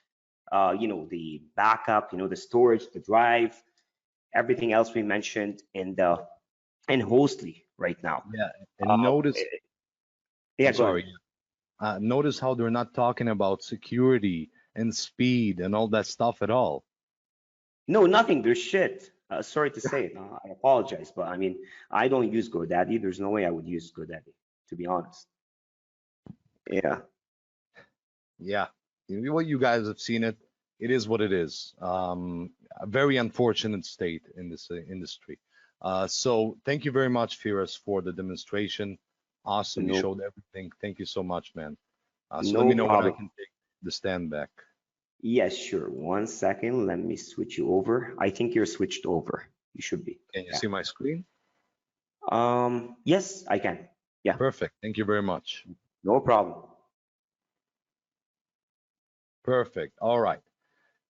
the backup, the storage, the drive, everything else we mentioned in Hostly right now. Yeah, and Uh, notice, yeah, I'm go ahead. sorry, notice how they're not talking about security and speed and all that stuff at all. No, nothing. There's shit. Sorry to say it. I apologize, but I mean, I don't use GoDaddy. There's no way I would use GoDaddy, to be honest. Yeah. Yeah, well, you guys have seen it. It is what it is. A very unfortunate state in this industry. So thank you very much, Firas, for the demonstration. Awesome. You No, showed everything. Thank you so much, man. So let no me know when I problem. can take the stand back. Yes, sure. 1 second. Let me switch you over. I think you're switched over. You should be. Can you Yeah. see my screen? Yes, I can. Yeah, Perfect. Thank you very much. no problem. Perfect. All right.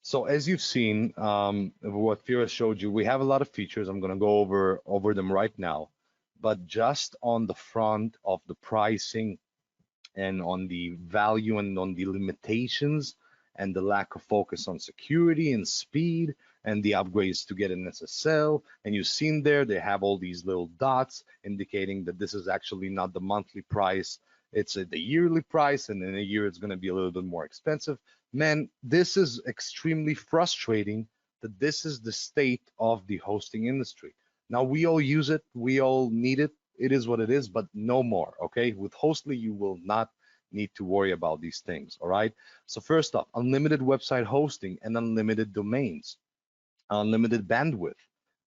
So as you've seen, what Firas showed you, we have a lot of features. I'm going to go over them right now. But just on the front of the pricing and on the value and on the limitations and the lack of focus on security and speed and the upgrades to get an SSL. And you've seen there, they have all these little dots indicating that this is actually not the monthly price. It's the yearly price, and in a year it's going to be a little bit more expensive. Man, this is extremely frustrating that this is the state of the hosting industry. Now, we all use it, we all need it. It is what it is, but no more. Okay, with Hostly, you will not need to worry about these things. All right. So first off, unlimited website hosting and unlimited domains, unlimited bandwidth,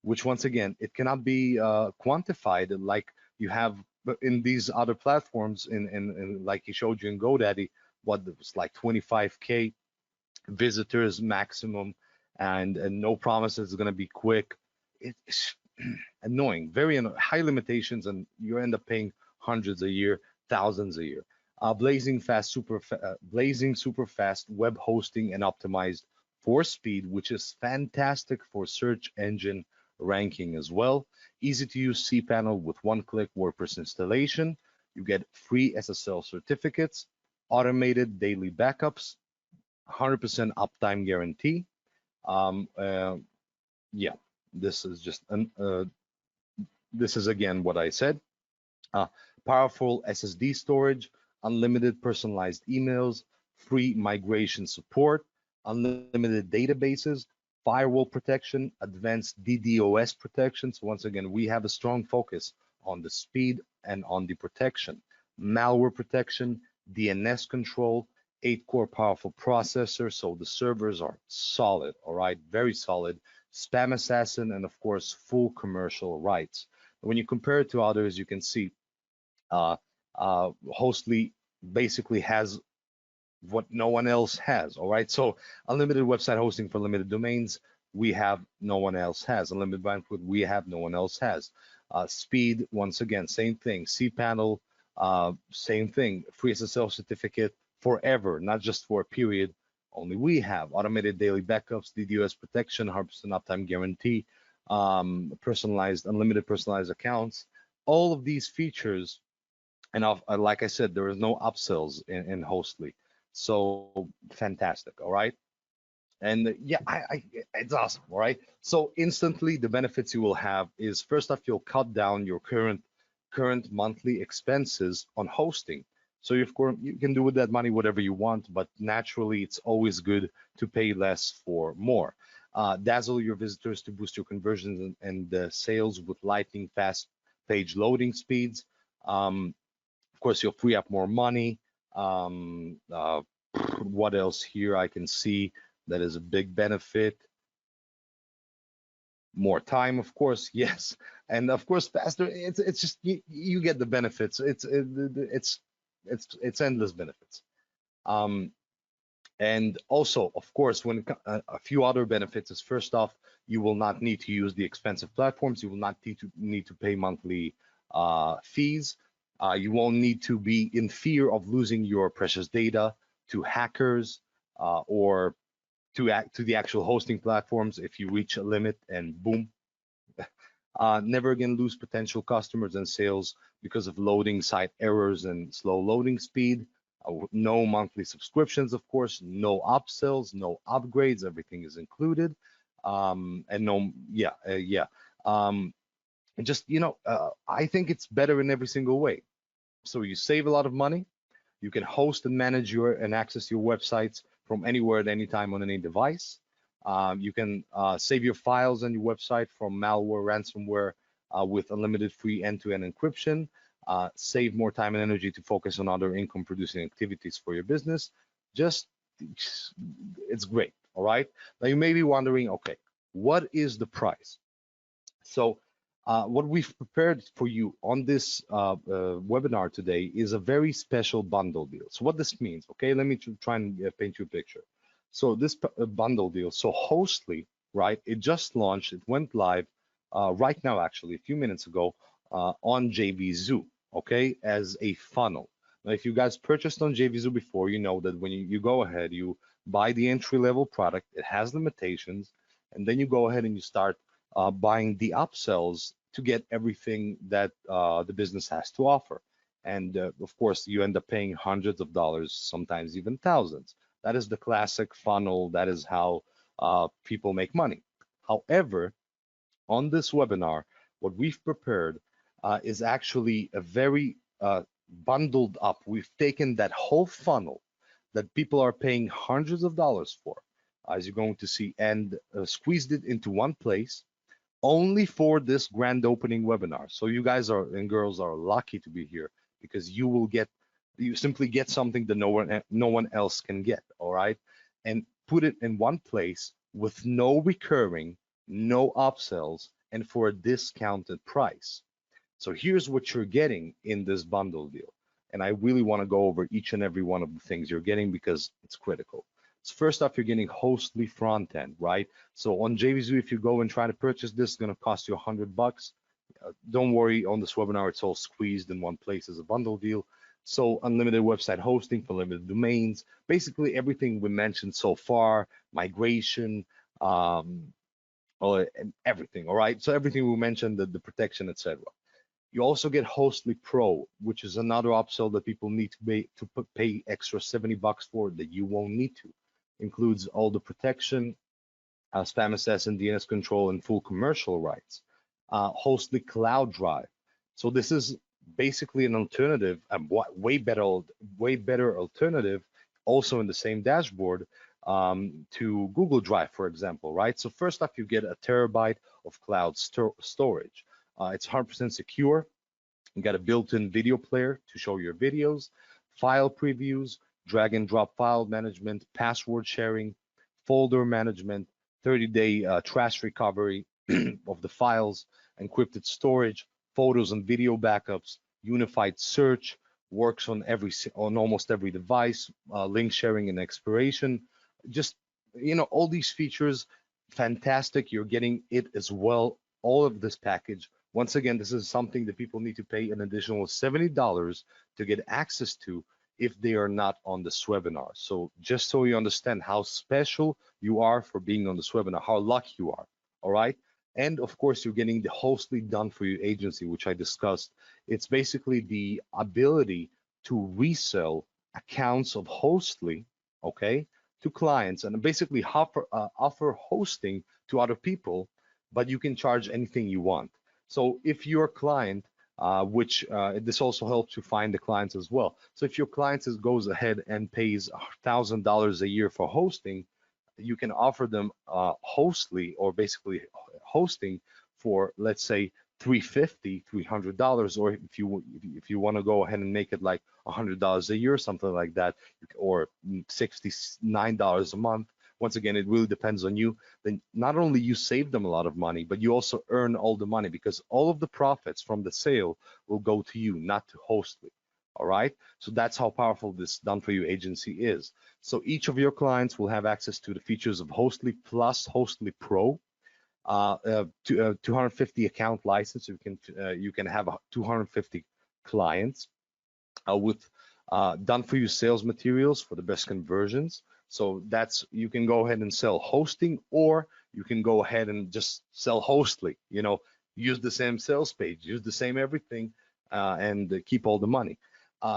which once again, it cannot be quantified like you have in these other platforms. In like he showed you in GoDaddy, what was like 25K visitors maximum, and no promises it's going to be quick. It's annoying, very high limitations, and you end up paying hundreds a year, thousands a year. blazing super fast web hosting and optimized for speed, which is fantastic for search engine ranking as well. Easy to use cPanel with one-click WordPress installation. You get free SSL certificates, automated daily backups, 100% uptime guarantee. Um, uh, yeah, this is just this is again what I said. Uh, Powerful SSD storage, unlimited personalized emails, free migration support, unlimited databases, firewall protection, advanced DDoS protection. So once again, we have a strong focus on the speed and on the protection. Malware protection, DNS control, 8-core powerful processor. So the servers are solid, all right, very solid. Spam assassin, and of course, full commercial rights. When you compare it to others, you can see uh, Hostly basically has what no one else has. All right. So unlimited website hosting for limited domains, we have no one else has. Unlimited bandwidth, we have no one else has. Speed, once again, same thing. cPanel, same thing. Free SSL certificate forever, not just for a period. Only we have automated daily backups, DDoS protection, 100% uptime guarantee, personalized, unlimited personalized accounts. All of these features, and like I said, there is no upsells in Hostly. So fantastic, all right? And yeah, it's awesome, all right? So instantly, the benefits you will have is first off, you'll cut down your current monthly expenses on hosting. So of course, you can do with that money whatever you want, but naturally, it's always good to pay less for more. Dazzle your visitors to boost your conversions and sales with lightning fast page loading speeds. Of course, you'll free up more money. Um, uh, what else here I can see that is a big benefit? More time, of course, yes, and of course faster. It's just you get the benefits. It's endless benefits. Um, and also, of course, a few other benefits is first off, you will not need to use the expensive platforms. You will not need to pay monthly fees. You won't need to be in fear of losing your precious data to hackers or to the actual hosting platforms if you reach a limit and boom. Never again lose potential customers and sales because of loading site errors and slow loading speed. No monthly subscriptions, of course, no upsells, no upgrades, everything is included. And no, yeah, yeah. And just, I think it's better in every single way. So you save a lot of money. You can host and manage and access your websites from anywhere at any time on any device. You can save your files on your website from malware, ransomware with unlimited free end-to-end encryption. Save more time and energy to focus on other income-producing activities for your business. Just, it's great. All right. Now you may be wondering, okay, what is the price? So what we've prepared for you on this webinar today is a very special bundle deal. So what this means, okay, let me try and paint you a picture. So this bundle deal, so Hostly, right, it just launched, it went live right now, actually, a few minutes ago on JVZoo, okay, as a funnel. Now, if you guys purchased on JVZoo before, you know that when you go ahead, you buy the entry-level product, it has limitations, and then you go ahead and you start buying the upsells to get everything that the business has to offer. And of course, you end up paying hundreds of dollars, sometimes even thousands. That is the classic funnel. That is how people make money. However, on this webinar, what we've prepared is actually a very bundled up. We've taken that whole funnel that people are paying hundreds of dollars for, as you're going to see, and squeezed it into one place only for this grand opening webinar. So you guys and girls are lucky to be here because you simply get something that no one else can get, all right? And put it in one place with no recurring, no upsells, and for a discounted price. So here's what you're getting in this bundle deal. And I really want to go over each and every one of the things you're getting because it's critical. So first off, you're getting Hostly front end, right? So on JVZoo, if you go and try to purchase this, it's going to cost you $100. Don't worry, on this webinar, it's all squeezed in one place as a bundle deal. So unlimited website hosting for limited domains, basically everything we mentioned so far, migration, um, and everything. All right. So everything we mentioned, the protection, etc. You also get Hostly Pro, which is another upsell that people need to pay extra $70 for that you won't need to. Includes all the protection, spam assess and DNS control, and full commercial rights. Hostly Cloud Drive. So this is basically an alternative, a way better alternative, also in the same dashboard, to Google Drive, for example, right? So first off, you get a terabyte of cloud storage. It's 100% secure. You got a built-in video player to show your videos, file previews, drag and drop file management, password sharing, folder management, 30-day trash recovery of the files, encrypted storage, photos and video backups, unified search, works on almost every device, link sharing and expiration. Just, all these features, fantastic. You're getting it as well, all of this package. Once again, this is something that people need to pay an additional $70 to get access to if they are not on this webinar. So just so you understand how special you are for being on this webinar, how lucky you are, all right? And of course, you're getting the Hostly done for you agency, which I discussed. It's basically the ability to resell accounts of Hostly, okay, to clients, and basically offer hosting to other people, but you can charge anything you want. So if your client, which this also helps you find the clients as well. So if your client goes ahead and pays $1,000 a year for hosting, you can offer them Hostly, or basically hosting, for, let's say, $300, or if you want to go ahead and make it like $100 a year, something like that, or $69 a month. Once again, it really depends on you. Then not only you save them a lot of money, but you also earn all the money, because all of the profits from the sale will go to you, not to Hostly. All right. So that's how powerful this done for you agency is. So each of your clients will have access to the features of Hostly plus Hostly Pro, 250 account license. You can have 250 clients with done for you sales materials for the best conversions. So you can go ahead and sell hosting, or you can go ahead and just sell Hostly. Use the same sales page, use the same everything, and keep all the money.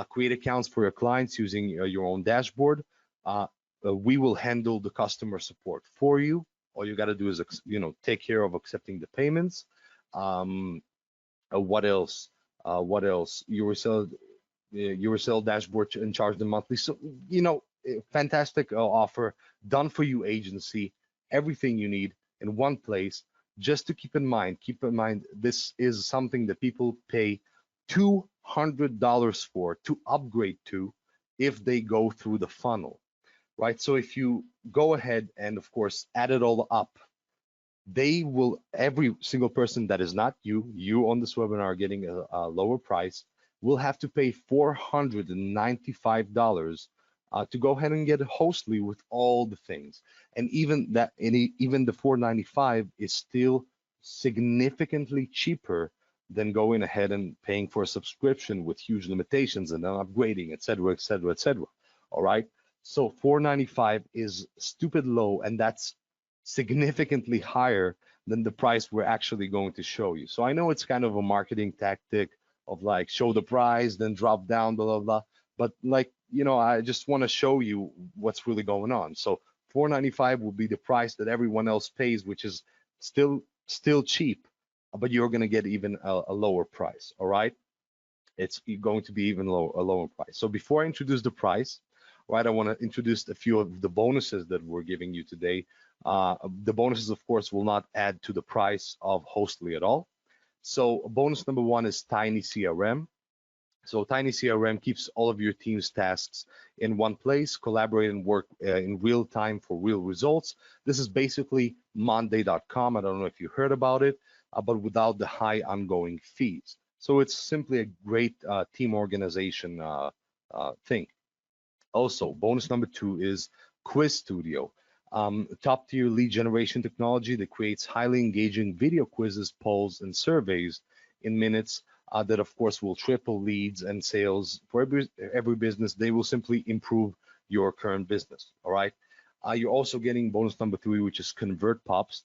Create accounts for your clients using your own dashboard. We will handle the customer support for you. All you got to do is, take care of accepting the payments. What else? What else? You resell dashboard and charge them monthly. So, fantastic offer, done for you agency, everything you need in one place. Just to keep in mind, this is something that people pay $200 for to upgrade to if they go through the funnel, right? So if you go ahead and, of course, add it all up, every single person that is not you on this webinar getting a lower price, will have to pay $495 to go ahead and get Hostly with all the things. And even the $495 is still significantly cheaper than going ahead and paying for a subscription with huge limitations and then upgrading, et cetera, et cetera, et cetera. All right. So $495 is stupid low, and that's significantly higher than the price we're actually going to show you. So I know it's kind of a marketing tactic of like show the price, then drop down, blah, blah, blah. But I just want to show you what's really going on. So $495 will be the price that everyone else pays, which is still cheap, but you're going to get even a lower price. All right. It's going to be even a lower price. So before I introduce the price, right, I want to introduce a few of the bonuses that we're giving you today. The bonuses, of course, will not add to the price of Hostly at all. So bonus number one is Tiny CRM. So Tiny CRM keeps all of your team's tasks in one place, collaborate and work in real time for real results. This is basically Monday.com. I don't know if you heard about it, but without the high ongoing fees. So it's simply a great team organization thing. Also, bonus number two is Quiz Studio, top tier lead generation technology that creates highly engaging video quizzes, polls, and surveys in minutes that of course will triple leads and sales for every business. They will simply improve your current business. All right. You're also getting bonus number 3, which is Convert Pops.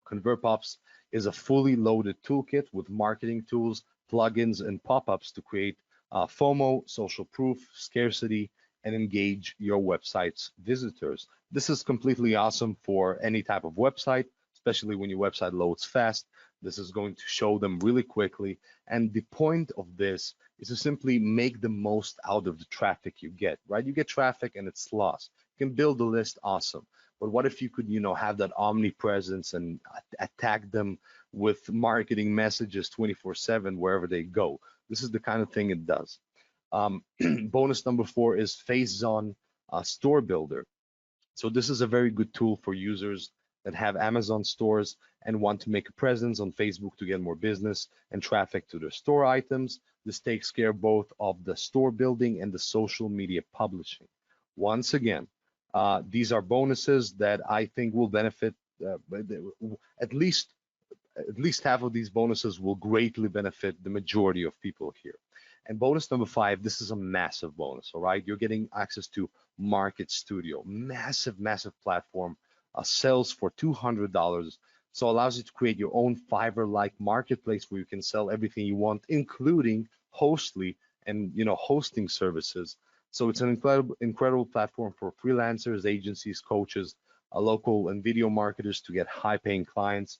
Convert Pops is a fully loaded toolkit with marketing tools, plugins, and pop-ups to create FOMO, social proof, scarcity, and engage your website's visitors. This is completely awesome for any type of website, especially when your website loads fast. This is going to show them really quickly. And the point of this is to simply make the most out of the traffic you get, right? You get traffic and it's lost. You can build a list, awesome. But what if you could, have that omnipresence and attack them with marketing messages 24/7 wherever they go? This is the kind of thing it does. Bonus number 4 is FaceZone Store Builder. So this is a very good tool for users that have Amazon stores and want to make a presence on Facebook to get more business and traffic to their store items. This takes care both of the store building and the social media publishing. Once again, these are bonuses that I think will benefit at least half of these bonuses will greatly benefit the majority of people here. And bonus number 5, this is a massive bonus, all right? You're getting access to Market Studio, massive platform, sells for $200. So allows you to create your own Fiverr-like marketplace where you can sell everything you want, including Hostley and hosting services. So it's an incredible platform for freelancers, agencies, coaches, local and video marketers to get high-paying clients.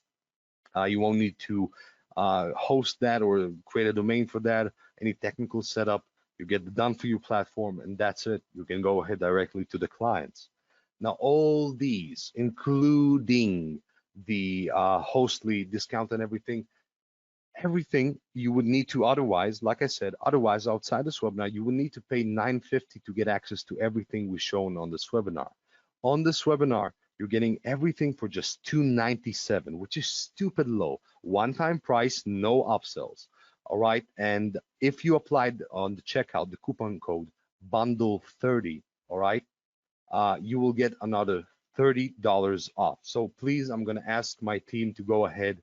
You won't need to host that or create a domain for that, any technical setup. You get the done for you platform, and that's it. You can go ahead directly to the clients. Now, all these, including the Hostly discount and everything you would need to otherwise, like I said, otherwise outside this webinar, you would need to pay $9.50 to get access to everything we've shown on this webinar. On this webinar, you're getting everything for just $297, which is stupid low. One-time price, no upsells. All right. And if you applied on the checkout the coupon code bundle30, all right, you will get another $30 off. So please, I'm going to ask my team to go ahead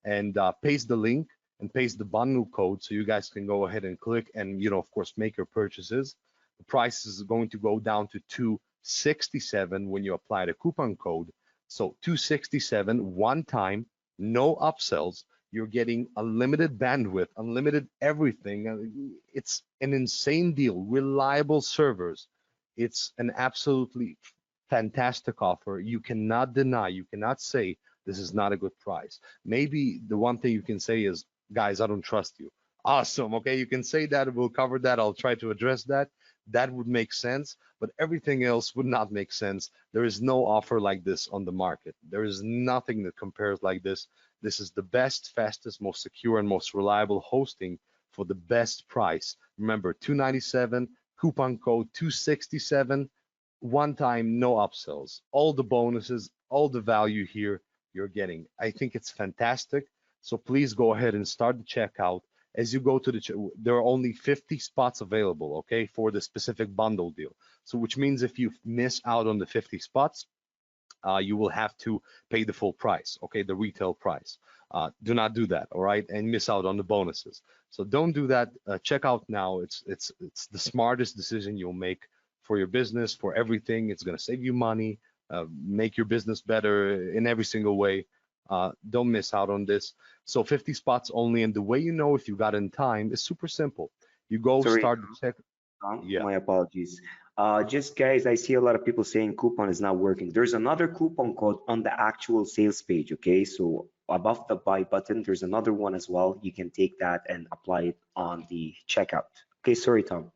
and paste the link and paste the bundle code so you guys can go ahead and click and, of course, make your purchases. The price is going to go down to $267 when you apply the coupon code. So $267 one time, no upsells. You're getting unlimited bandwidth, unlimited everything. It's an insane deal. Reliable servers. It's an absolutely fantastic offer. You cannot deny, you cannot say this is not a good price. Maybe the one thing you can say is, guys, I don't trust you. Awesome. Okay, you can say that. We'll cover that. I'll try to address that. That would make sense, but everything else would not make sense. There is no offer like this on the market. There is nothing that compares like this. This is the best, fastest, most secure, and most reliable hosting for the best price. Remember, $297, coupon code $267, one time, no upsells. All the bonuses, all the value here you're getting. I think it's fantastic. So please go ahead and start the checkout. As you go to there are only 50 spots available, okay, for the specific bundle deal. So which means if you miss out on the 50 spots, you will have to pay the full price, okay, the retail price. Do not do that, all right, and miss out on the bonuses. So don't do that. Check out now. It's the smartest decision you'll make for your business, for everything. It's going to save you money, make your business better in every single way. Don't miss out on this. So 50 spots only, and the way you know if you got in time is super simple. You go Sorry, start the check. Yeah. my apologies. Just guys, I see a lot of people saying coupon is not working. There's another coupon code on the actual sales page, okay? So above the buy button, there's another one as well. You can take that and apply it on the checkout. Okay, sorry, Tom.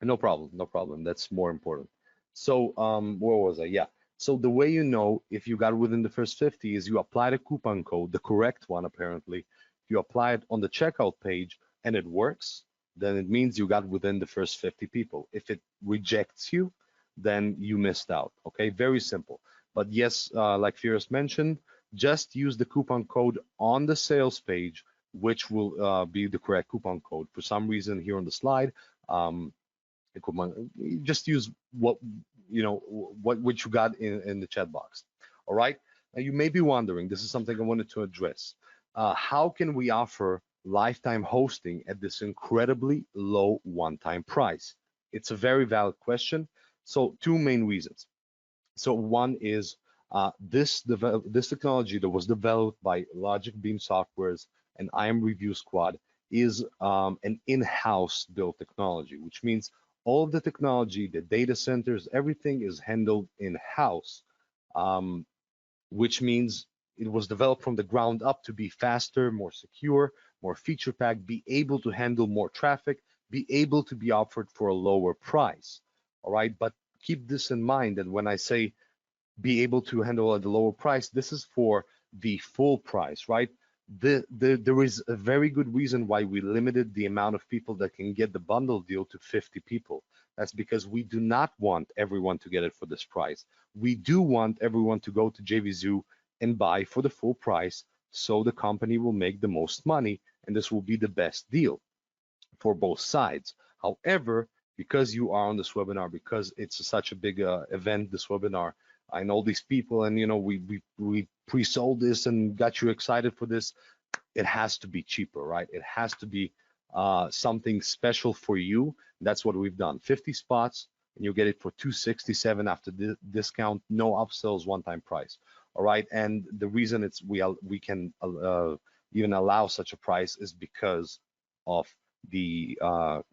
No problem, no problem. That's more important. So where was I? Yeah. So the way you know if you got within the first 50 is you apply the coupon code, the correct one apparently. You apply it on the checkout page and it works, then it means you got within the first 50 people. If it rejects you, then you missed out. Okay, very simple. But yes, like Firas mentioned, just use the coupon code on the sales page, which will be the correct coupon code. For some reason here on the slide, just use what what you got in the chat box. All right. Now you may be wondering, this is something I wanted to address. How can we offer lifetime hosting at this incredibly low one-time price? It's a very valid question. So two main reasons. So one is this technology that was developed by Logic Beam Softwares and IMReviewSquad is an in-house built technology, which means all of the technology, the data centers, everything is handled in-house, um, which means it was developed from the ground up to be faster, more secure, more feature packed, be able to handle more traffic, be able to be offered for a lower price. All right, but keep this in mind that when I say be able to handle at a lower price, this is for the full price, right? There is a very good reason why we limited the amount of people that can get the bundle deal to 50 people. That's because we do not want everyone to get it for this price. We do want everyone to go to JVZoo and buy for the full price, so the company will make the most money, and this will be the best deal for both sides. However, because you are on this webinar, because it's such a big event, this webinar, I know these people, and we pre-sold this and got you excited for this. It has to be cheaper, right? It has to be something special for you. That's what we've done. 50 spots, and you'll get it for 267 after the discount, no upsells, one-time price. All right, and the reason it's we can even allow such a price is because of the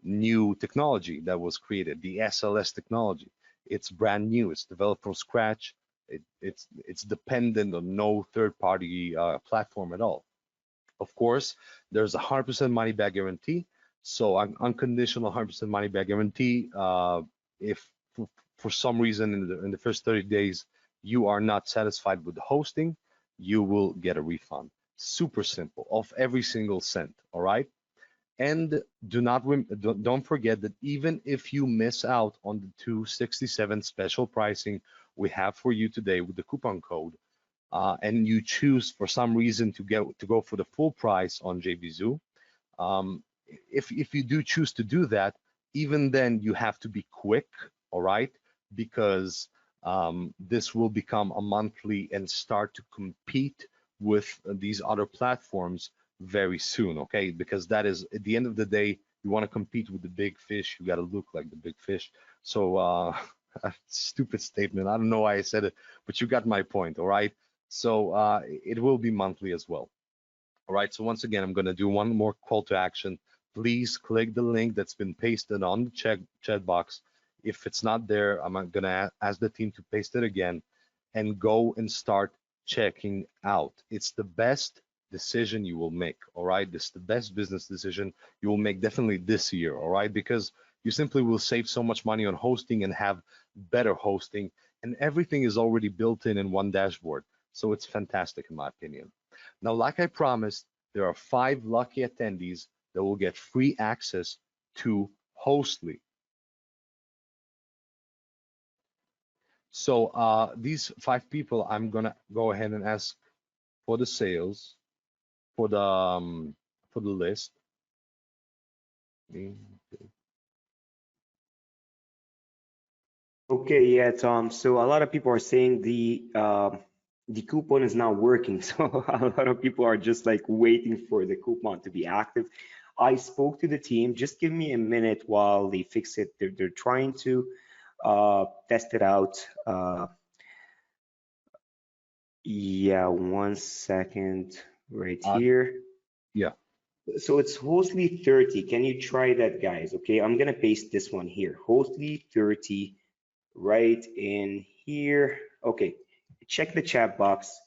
new technology that was created, the SLS technology. It's brand new. It's developed from scratch. It's dependent on no third-party platform at all. Of course, there's a 100% money back guarantee. So an unconditional 100% money back guarantee. If for some reason in the first 30 days you are not satisfied with the hosting, you will get a refund. Super simple, of every single cent. All right. And don't forget that even if you miss out on the 267 special pricing we have for you today with the coupon code, and you choose for some reason to go for the full price on JVZoo, if you do choose to do that, even then you have to be quick, all right? Because this will become a monthly and start to compete with these other platforms very soon, okay? Because that is, at the end of the day, you want to compete with the big fish, you got to look like the big fish. So a stupid statement, I don't know why I said it, but you got my point, all right? So it will be monthly as well. All right, so once again, I'm going to do one more call to action. Please click the link that's been pasted on the chat box. If it's not there, I'm going to ask the team to paste it again and go and start checking out. It's the best decision you will make, all right? This is the best business decision you will make definitely this year, all right? Because you simply will save so much money on hosting and have better hosting, and everything is already built in one dashboard. So it's fantastic in my opinion. Now, like I promised, there are 5 lucky attendees that will get free access to Hostly. So these 5 people, I'm gonna go ahead and ask for the sales for the list. Okay, yeah, Tom. So a lot of people are saying the coupon is not working. So a lot of people are just like waiting for the coupon to be active. I spoke to the team. Just give me a minute while they fix it. They're trying to test it out. Yeah, 1 second right here. Yeah. So it's Hostly 30. Can you try that, guys? Okay, I'm gonna paste this one here. Hostly 30 right in here. Okay, check the chat box.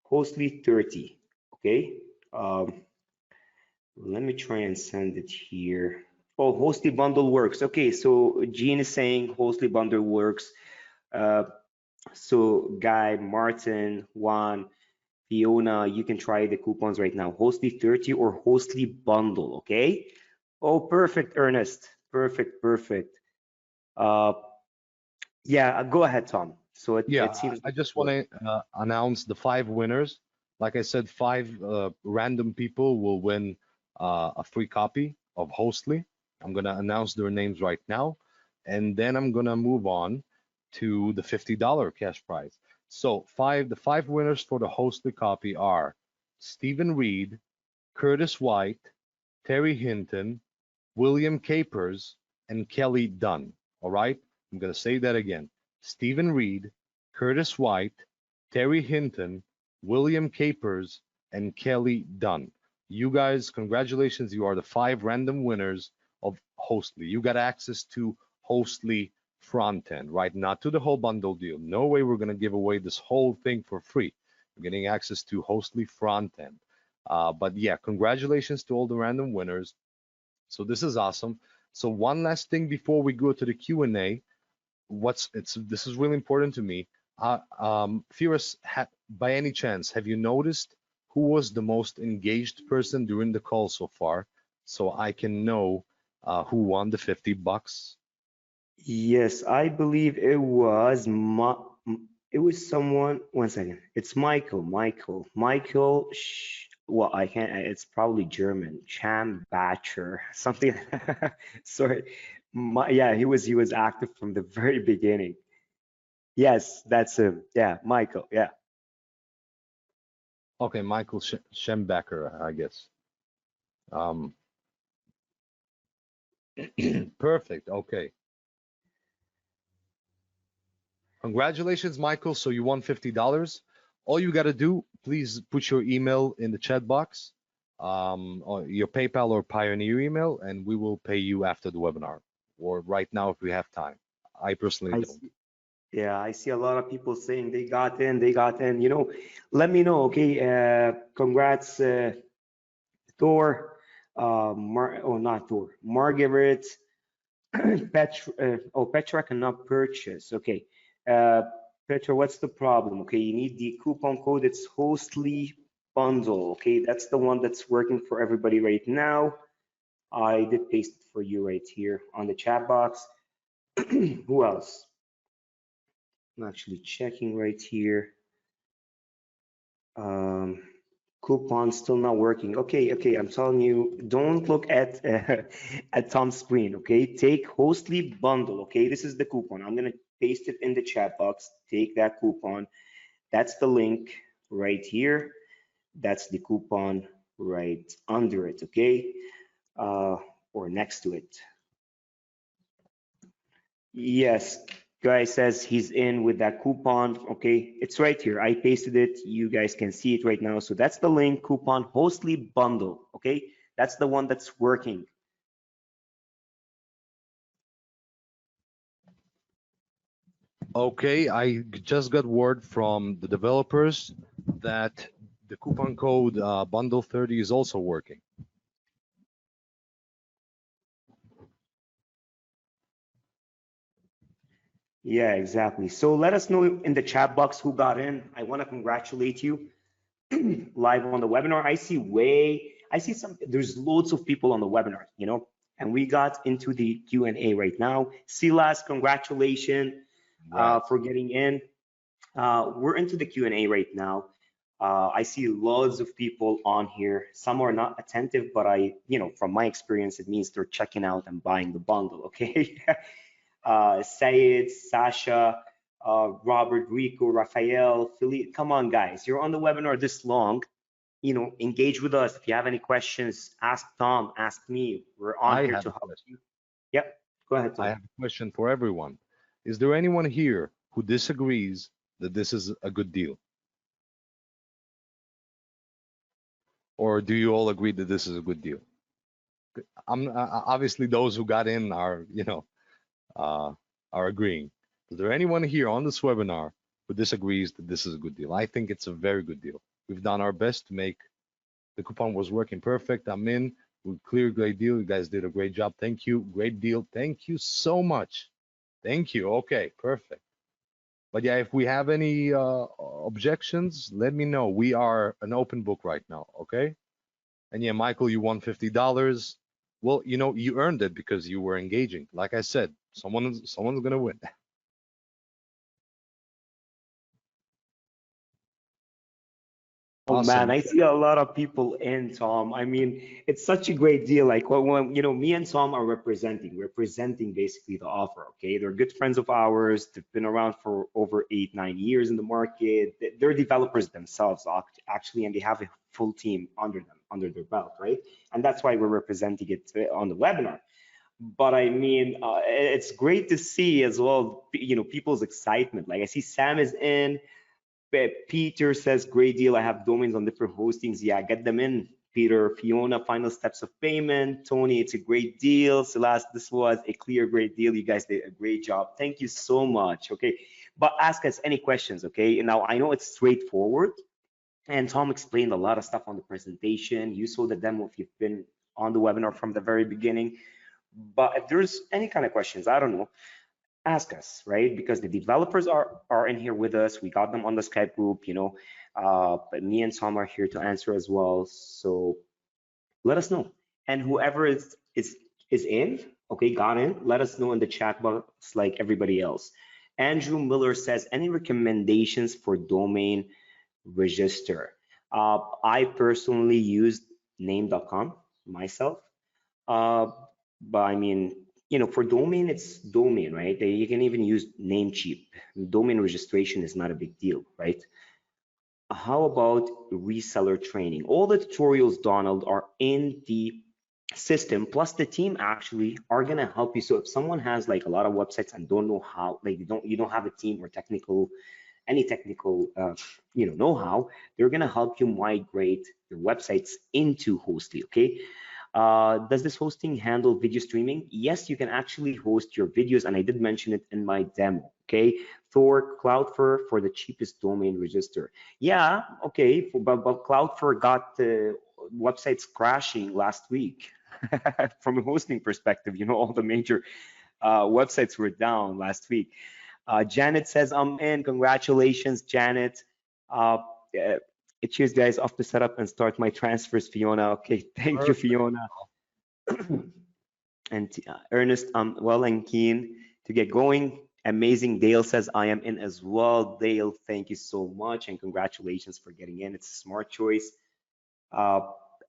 Hostly 30. Okay. Let me try and send it here. Oh, Hostly bundle works. Okay, so Gene is saying Hostly bundle works. Uh, so Guy, Martin, Juan, Fiona, you can try the coupons right now. Hostly 30 or Hostly bundle. Okay. Oh, perfect, Ernest. Perfect, perfect. Uh, yeah, go ahead, Tom. So Yeah, it seems I like just it want worked. to announce the 5 winners. Like I said, 5 random people will win a free copy of Hostly. I'm going to announce their names right now, and then I'm going to move on to the $50 cash prize. So the 5 winners for the Hostly copy are Stephen Reed, Curtis White, Terry Hinton, William Capers, and Kelly Dunn. All right? I'm going to say that again. Stephen Reed, Curtis White, Terry Hinton, William Capers, and Kelly Dunn. You guys, congratulations. You are the 5 random winners of Hostly. You got access to Hostly front end, right? Not to the whole bundle deal. No way we're going to give away this whole thing for free. You're getting access to Hostly front end. But yeah, congratulations to all the random winners. So this is awesome. So one last thing before we go to the Q&A, this is really important to me. Firas, by any chance, have you noticed who was the most engaged person during the call so far, so I can know who won the $50? Yes, I believe it was someone. One second. It's Michael. Michael. Well, I can't. It's probably German. Batcher. Something. Sorry. Yeah, he was active from the very beginning. Yes, that's him. Yeah, Michael. Yeah. Okay, Michael Schembecker, I guess. Um, perfect. Okay. Congratulations, Michael. So you won $50. All you got to do, please put your email in the chat box, or your PayPal or Pioneer email, and we will pay you after the webinar or right now if we have time. I personally I don't. see. Yeah, I see a lot of people saying they got in, they got in. Let me know, okay? Congrats, Thor. Not Thor. Margaret. Petra cannot purchase. Okay. Petra, what's the problem? Okay, you need the coupon code. It's Hostly Bundle. Okay, that's the one that's working for everybody right now. I did paste it for you right here on the chat box. Who else? I'm actually checking right here. Um, Coupon still not working. Okay, I'm telling you, don't look at at Tom's screen. Okay, take Hostly Bundle. Okay, this is the coupon. I'm gonna paste it in the chat box. Take that coupon. That's the link right here. That's the coupon right under it. Okay, or next to it. Yes, guy says he's in with that coupon. Okay, it's right here. I pasted it. You guys can see it right now. So that's the link, coupon Hostly Bundle. Okay, that's the one that's working. Okay, I just got word from the developers that the coupon code bundle 30 is also working. Yeah, exactly. So let us know in the chat box who got in. I want to congratulate you live on the webinar. I see there's loads of people on the webinar, and we got into the Q&A right now. Silas, congratulations for getting in. We're into the Q&A right now. I see loads of people on here. Some are not attentive, but from my experience, it means they're checking out and buying the bundle, okay? Sayed, Sasha, Robert, Rico, Rafael, Philippe. Come on, guys. You're on the webinar this long. Engage with us. If you have any questions, ask Tom, ask me. We're on here to help you. Yep. Go ahead, Tom. I have a question for everyone. Is there anyone here who disagrees that this is a good deal? Or do you all agree that this is a good deal? Obviously those who got in are, are agreeing. Is there anyone here on this webinar who disagrees that this is a good deal? I think it's a very good deal. We've done our best to make the coupon was working perfect. I'm in. We clear great deal. You guys did a great job. Thank you. Great deal. Thank you so much. Thank you. Okay, perfect. But yeah, if we have any objections, let me know. We are an open book right now. Okay. And yeah, Michael, you won $50. Well, you earned it because you were engaging. Like I said, someone's gonna win. Oh man, Awesome. I see a lot of people in, Tom. I mean, it's such a great deal. Like when me and Tom are representing basically the offer. Okay, they're good friends of ours. They've been around for over 8, 9 years in the market. They're developers themselves, actually, and they have a full team under them. under their belt, right? And that's why we're representing it on the webinar. But I mean, it's great to see as well, people's excitement. Like I see Sam is in. Peter says, great deal. I have domains on different hostings. Yeah, get them in, Peter. Fiona, final steps of payment. Tony, it's a great deal. Celeste, this was a clear, great deal. You guys did a great job. Thank you so much. Okay, but ask us any questions. Okay, now I know it's straightforward, and Tom explained a lot of stuff on the presentation. You saw the demo if you've been on the webinar from the very beginning. But if there's any kind of questions, I don't know, ask us, right? Because the developers are in here with us. We got them on the Skype group, but me and Tom are here to answer as well. So let us know. And whoever is in, okay, got in, let us know in the chat box like everybody else. Andrew Miller says, any recommendations for domain register? I personally used name.com myself. But I mean, for domain, it's domain, right? You can even use Namecheap. Domain registration is not a big deal, right? How about reseller training? All the tutorials, Donald, are in the system, plus the team actually are gonna help you. So if someone has like a lot of websites and don't know how, like you don't have a team or any technical know-how, they're gonna help you migrate your websites into Hostley, okay? Does this hosting handle video streaming? Yes, you can actually host your videos, and I did mention it in my demo, okay? Thor, Cloudflare for the cheapest domain register. Yeah, okay, but Cloudflare got the websites crashing last week. From a hosting perspective, all the major websites were down last week. Janet says, I'm in. Congratulations, Janet. Cheers, guys. Off to set up and start my transfers, Fiona. Okay, thank you, Fiona. And Ernest, I'm well and keen to get going. Amazing. Dale says, I am in as well. Dale, thank you so much and congratulations for getting in. It's a smart choice.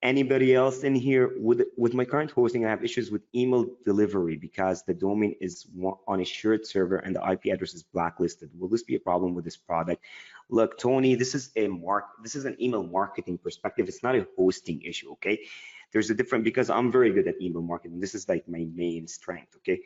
Anybody else in here? With my current hosting, I have issues with email delivery because the domain is on a shared server and the IP address is blacklisted. Will this be a problem with this product? Look, Tony, this is an email marketing perspective. It's not a hosting issue, okay? There's a different, because I'm very good at email marketing. This is like my main strength, okay?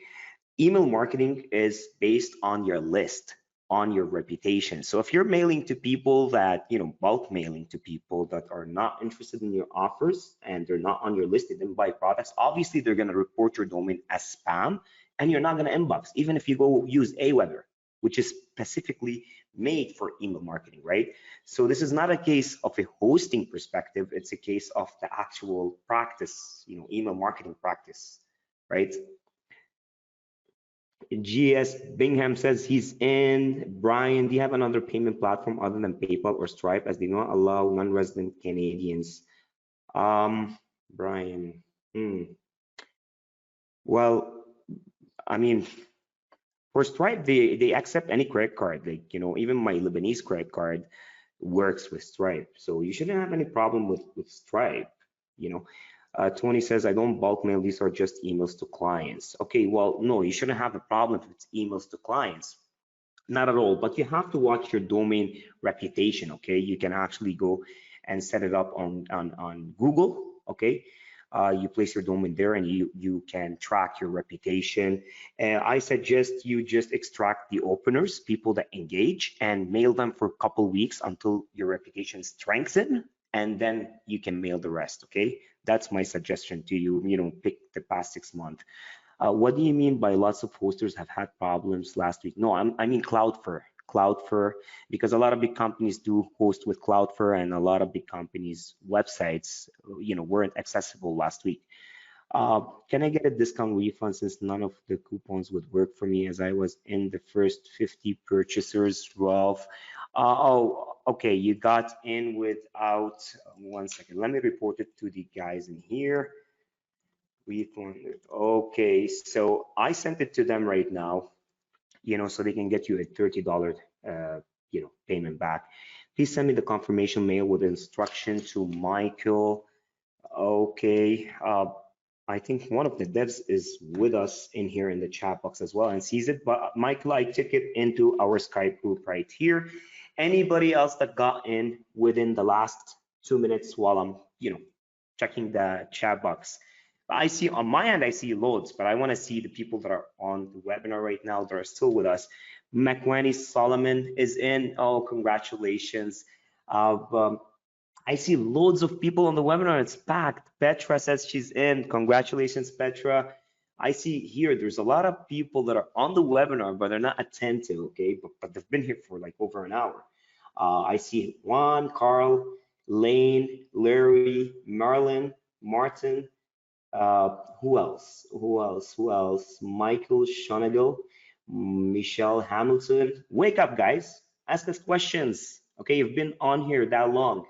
Email marketing is based on your list, on your reputation. So if you're mailing to people that, bulk mailing to people that are not interested in your offers and they're not on your list, they didn't buy products, obviously they're going to report your domain as spam and you're not going to inbox, even if you go use Aweber, which is specifically made for email marketing, right? So this is not a case of a hosting perspective, it's a case of the actual practice, email marketing practice, right? GS Bingham says he's in. Brian, do you have another payment platform other than PayPal or Stripe, as they don't allow non-resident Canadians? Brian, well, I mean, for Stripe, they accept any credit card. Like, even my Lebanese credit card works with Stripe. So you shouldn't have any problem with Stripe, Tony says, I don't bulk mail. These are just emails to clients. Okay, well, no, you shouldn't have a problem if it's emails to clients. Not at all, but you have to watch your domain reputation, okay? You can actually go and set it up on Google, okay? You place your domain there and you can track your reputation. And I suggest you just extract the openers, people that engage, and mail them for a couple weeks until your reputation strengthens, and then you can mail the rest, okay? That's my suggestion to you, pick the past 6 months. What do you mean by lots of hosters have had problems last week? No, I mean Cloudflare, because a lot of big companies do host with Cloudflare, and a lot of big companies' websites, weren't accessible last week. Can I get a discount refund since none of the coupons would work for me as I was in the first 50 purchasers, Ralph? Oh, okay, you got in without, 1 second. Let me report it to the guys in here. Refund, okay, so I sent it to them right now, so they can get you a $30, payment back. Please send me the confirmation mail with instruction to Michael. Okay, I think one of the devs is with us in here in the chat box as well and sees it, but Michael, I took it into our Skype group right here. Anybody else that got in within the last 2 minutes while I'm, checking the chat box. I see on my end, I see loads, but I want to see the people that are on the webinar right now that are still with us. Makwani Solomon is in. Oh, congratulations. I see loads of people on the webinar. It's packed. Petra says she's in. Congratulations, Petra. I see here there's a lot of people that are on the webinar, but they're not attentive, okay? But they've been here for like over an hour. I see Juan, Carl, Lane, Larry, Marlon, Martin. Who else? Who else? Who else? Michael Shonagle, Michelle Hamilton. Wake up, guys. Ask us questions. Okay, you've been on here that long.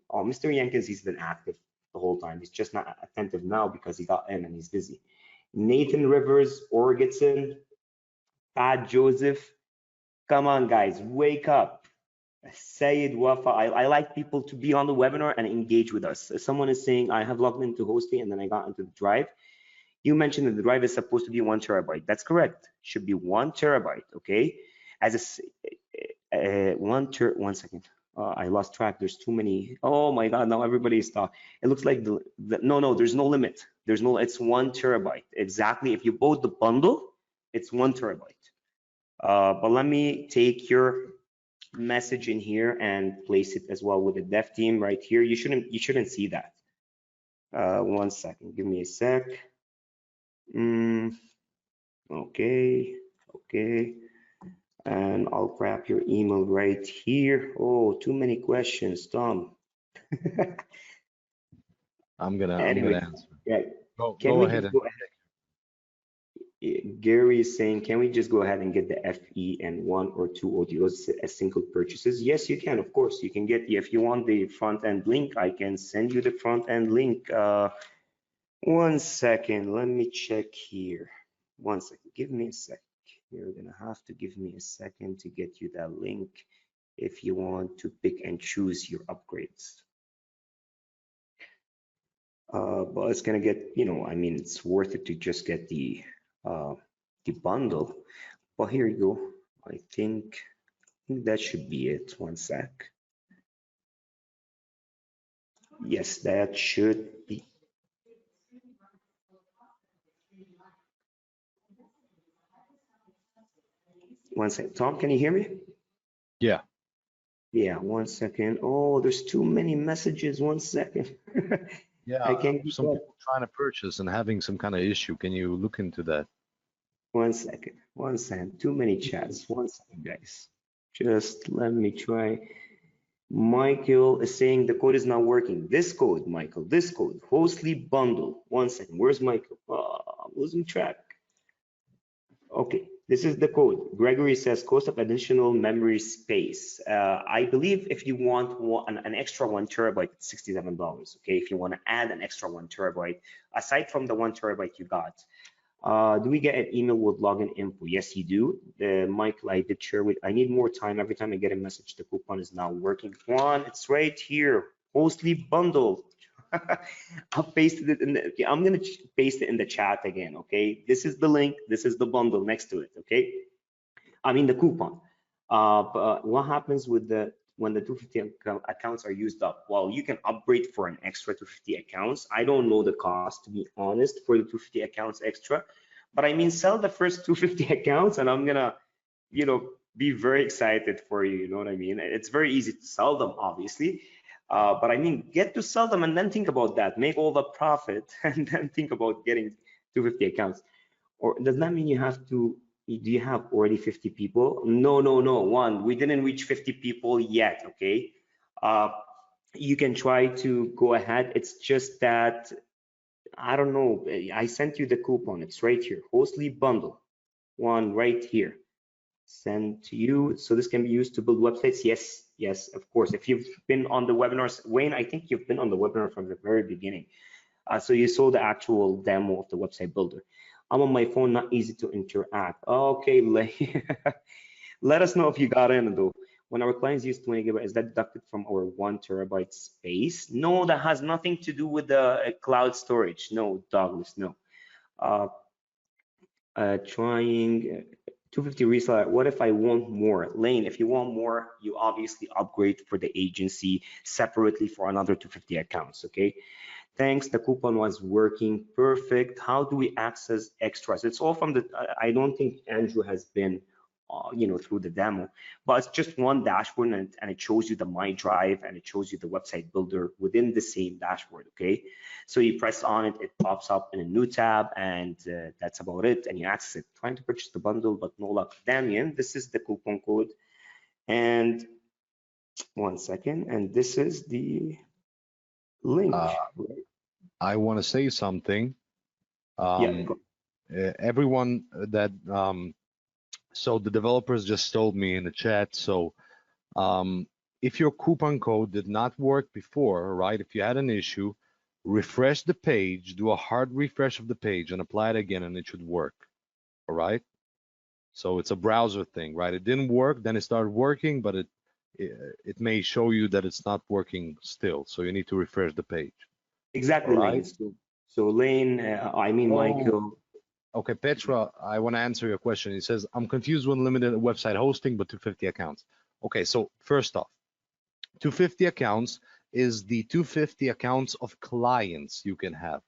Oh, Mr. Jenkins, he's been active the whole time. He's just not attentive now because he got in and he's busy. Nathan Rivers, Orgetson, Pat Joseph. Come on, guys, wake up. Sayed Wafa. I like people to be on the webinar and engage with us. Someone is saying, I have logged into Hostley and then I got into the drive. You mentioned that the drive is supposed to be 1 terabyte. That's correct. Should be 1 terabyte, okay? As a, one second. I lost track. There's too many. Oh my God, now everybody is talking. It looks like no, there's no limit. It's 1 terabyte. Exactly. If you bought the bundle, it's 1 terabyte. But let me take your message in here and place it as well with the dev team right here. You shouldn't see that. 1 second. Give me a sec. Okay. And I'll grab your email right here. Oh, too many questions, Tom. I'm gonna answer. Yeah. Go ahead. Gary is saying, can we just go ahead and get the FE and 1 or 2 audios as single purchases? Yes, you can. Of course, you can get. If you want the front end link, I can send you the front end link. 1 second. Let me check here. 1 second. Give me a sec. You're gonna have to give me a second to get you that link if you want to pick and choose your upgrades. But it's gonna get, I mean, it's worth it to just get the bundle. But here you go. I think that should be it. 1 sec. Yes, that should be. One second. Tom, can you hear me? Yeah. Yeah, 1 second. Oh, there's too many messages. 1 second. Yeah, I can't some people trying to purchase and having some kind of issue. Can you look into that? 1 second. 1 second. Too many chats. 1 second, guys. Just let me try. Michael is saying the code is not working. This code, Michael, this code, Hostley bundle. 1 second. Where's Michael? Oh, I'm losing track. Okay, this is the code. Gregory says cost of additional memory space. I believe if you want an extra 1 terabyte, it's $67. Okay, if you want to add an extra 1 terabyte, aside from the 1 terabyte you got. Do we get an email with login info? Yes, you do. Michael, I did share with. I need more time. Every time I get a message, the coupon is now working. Juan, it's right here. Hostley bundle. I'll pasted it in the. Okay, I'm gonna paste it in the chat again. Okay, this is the link. This is the bundle next to it. Okay, I mean the coupon. But what happens with when the 250 accounts are used up? Well, you can upgrade for an extra 250 accounts. I don't know the cost, to be honest, for the 250 accounts extra, but I mean, sell the first 250 accounts and I'm gonna, be very excited for you. You know what I mean? It's very easy to sell them, obviously. But I mean, get to sell them and then think about that. Make all the profit and then think about getting 250 accounts. Or does that mean you have to? Do you have already 50 people? No. One, we didn't reach 50 people yet. Okay. You can try to go ahead. It's just that I don't know. I sent you the coupon. It's right here. Hostley bundle. One right here. Send to you. So this can be used to build websites. Yes, of course. If you've been on the webinars, Wayne, I think you've been on the webinar from the very beginning. So you saw the actual demo of the website builder. I'm on my phone, not easy to interact. Okay, let us know if you got in though. When our clients use 20 gigabytes, is that deducted from our 1 terabyte space? No, that has nothing to do with the cloud storage. No, Douglas, no. Trying 250 reseller. What if I want more? Lane, if you want more, you obviously upgrade for the agency separately for another 250 accounts, okay? Thanks, the coupon was working perfect. How do we access extras? It's all from the, I don't think Andrew has been, through the demo, but it's just one dashboard and it shows you the My Drive and it shows you the website builder within the same dashboard, okay? So you press on it, it pops up in a new tab and that's about it. And you access it. Trying to purchase the bundle, but no luck. Damien, this is the coupon code. And one second, and this is the link. I want to say something. Yeah, Everyone that so the developers just told me in the chat. So if your coupon code did not work before, right? If you had an issue, refresh the page, do a hard refresh of the page, and apply it again, and it should work. All right. So it's a browser thing, right? It didn't work, then it started working, but it may show you that it's not working still. So you need to refresh the page. All exactly, Lane. right. So Lane, I mean Oh, Michael. okay, Petra, I want to answer your question. He says, I'm confused with limited website hosting, but 250 accounts. Okay, so first off, 250 accounts is the 250 accounts of clients you can have.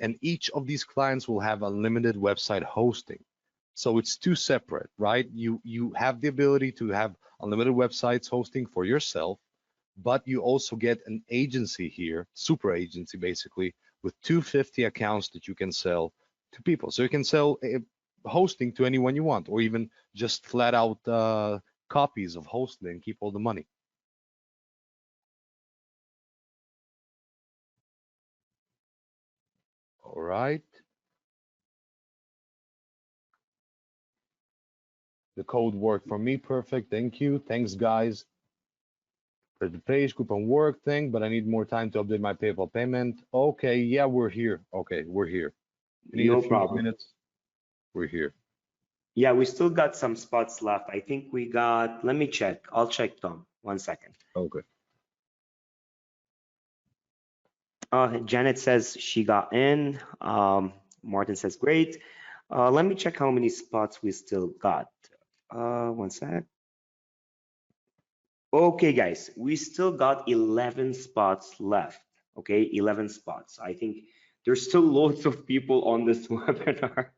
And each of these clients will have unlimited website hosting. So it's two separate, right? You have the ability to have unlimited websites hosting for yourself, but you also get an agency here, super agency basically, with 250 accounts that you can sell to people. So you can sell hosting to anyone you want, or even just flat out copies of Hostly and keep all the money. All right. The code worked for me. Perfect. Thank you. Thanks, guys. For the page coupon work thing, but I need more time to update my PayPal payment. Okay, yeah, we're here. Okay, we're here. You need a No few more problem. minutes. We're here. Yeah, we still got some spots left. I think we got, let me check. I'll check, Tom. 1 second. Okay. Janet says she got in. Martin says great. Let me check how many spots we still got. 1 sec. Okay, guys, we still got 11 spots left. Okay, 11 spots. I think there's still loads of people on this webinar.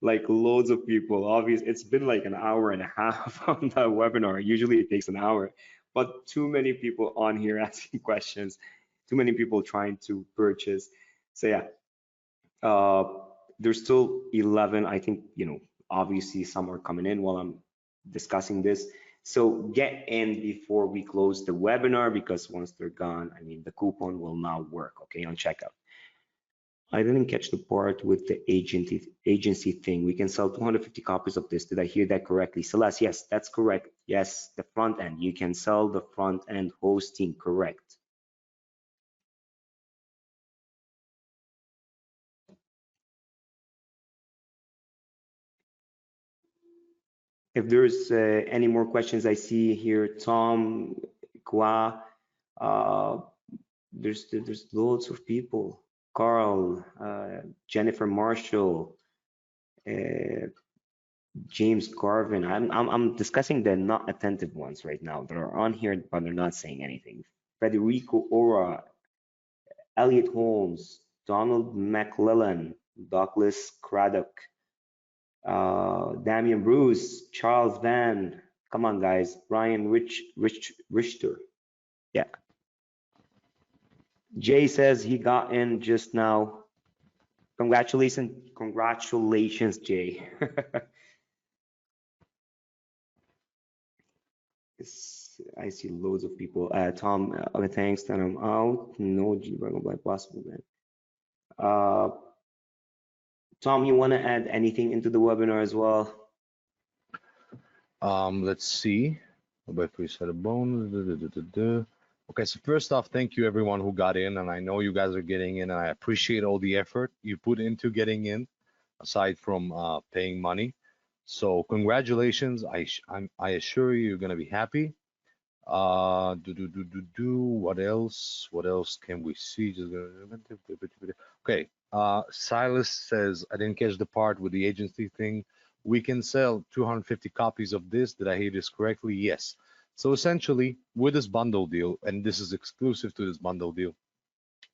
Like loads of people. Obviously, it's been like an hour and a half on the webinar. Usually it takes an hour, but too many people on here asking questions, too many people trying to purchase. So yeah, uh, there's still 11. I think, obviously some are coming in while I'm discussing this. So get in before we close the webinar because once they're gone, I mean, the coupon will now work, okay, on checkout. I didn't catch the part with the agency thing. We can sell 250 copies of this. Did I hear that correctly? Celeste, yes, that's correct. Yes, the front end. You can sell the front end hosting, correct. If there's any more questions, I see here Tom, Kwa, there's loads of people. Carl, Jennifer Marshall, James Garvin. I'm discussing the not attentive ones right now that are on here, but they're not saying anything. Federico Ora, Elliot Holmes, Donald McClellan, Douglas Craddock, Damian Bruce, Charles Van. Come on, guys. Brian Richter. Yeah. Jay says he got in just now. Congratulations, Jay. I see loads of people. Tom, thanks that I'm out. No G-Dragon by possible, man. Uh, Tom, you want to add anything into the webinar as well? Let's see. About set a bonus. Okay, so first off, thank you everyone who got in, and I know you guys are getting in, and I appreciate all the effort you put into getting in, aside from paying money. So congratulations. I assure you, you're gonna be happy. What else? What else can we see? Okay. Silas says I didn't catch the part with the agency thing, We can sell 250 copies of this. Did I hear this correctly? Yes. So essentially, with this bundle deal, and this is exclusive to this bundle deal,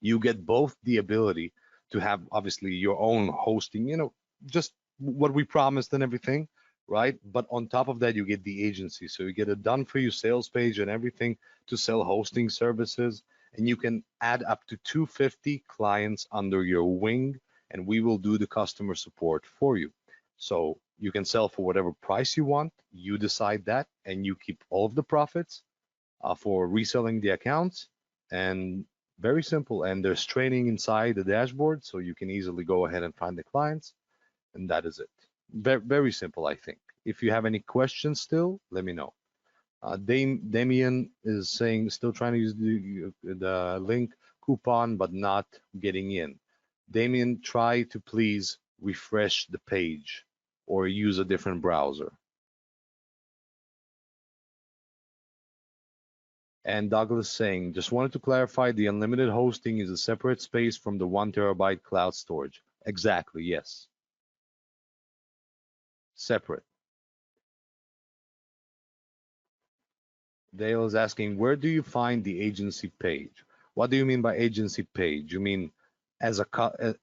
you get both the ability to have obviously your own hosting, just what we promised and everything, right? But on top of that, you get the agency. So you get a done for you sales page and everything to sell hosting services. And you can add up to 250 clients under your wing, and we will do the customer support for you. So you can sell for whatever price you want. You decide that, and you keep all of the profits for reselling the accounts. And very simple. And there's training inside the dashboard, so you can easily go ahead and find the clients. And that is it. Very simple, I think. If you have any questions still, let me know. Damien is saying still trying to use the link coupon, but not getting in. Damien, try to please refresh the page or use a different browser. And Douglas saying, just wanted to clarify, the unlimited hosting is a separate space from the 1 terabyte cloud storage. Exactly, yes. Separate. Dale is asking, where do you find the agency page? What do you mean by agency page? You mean as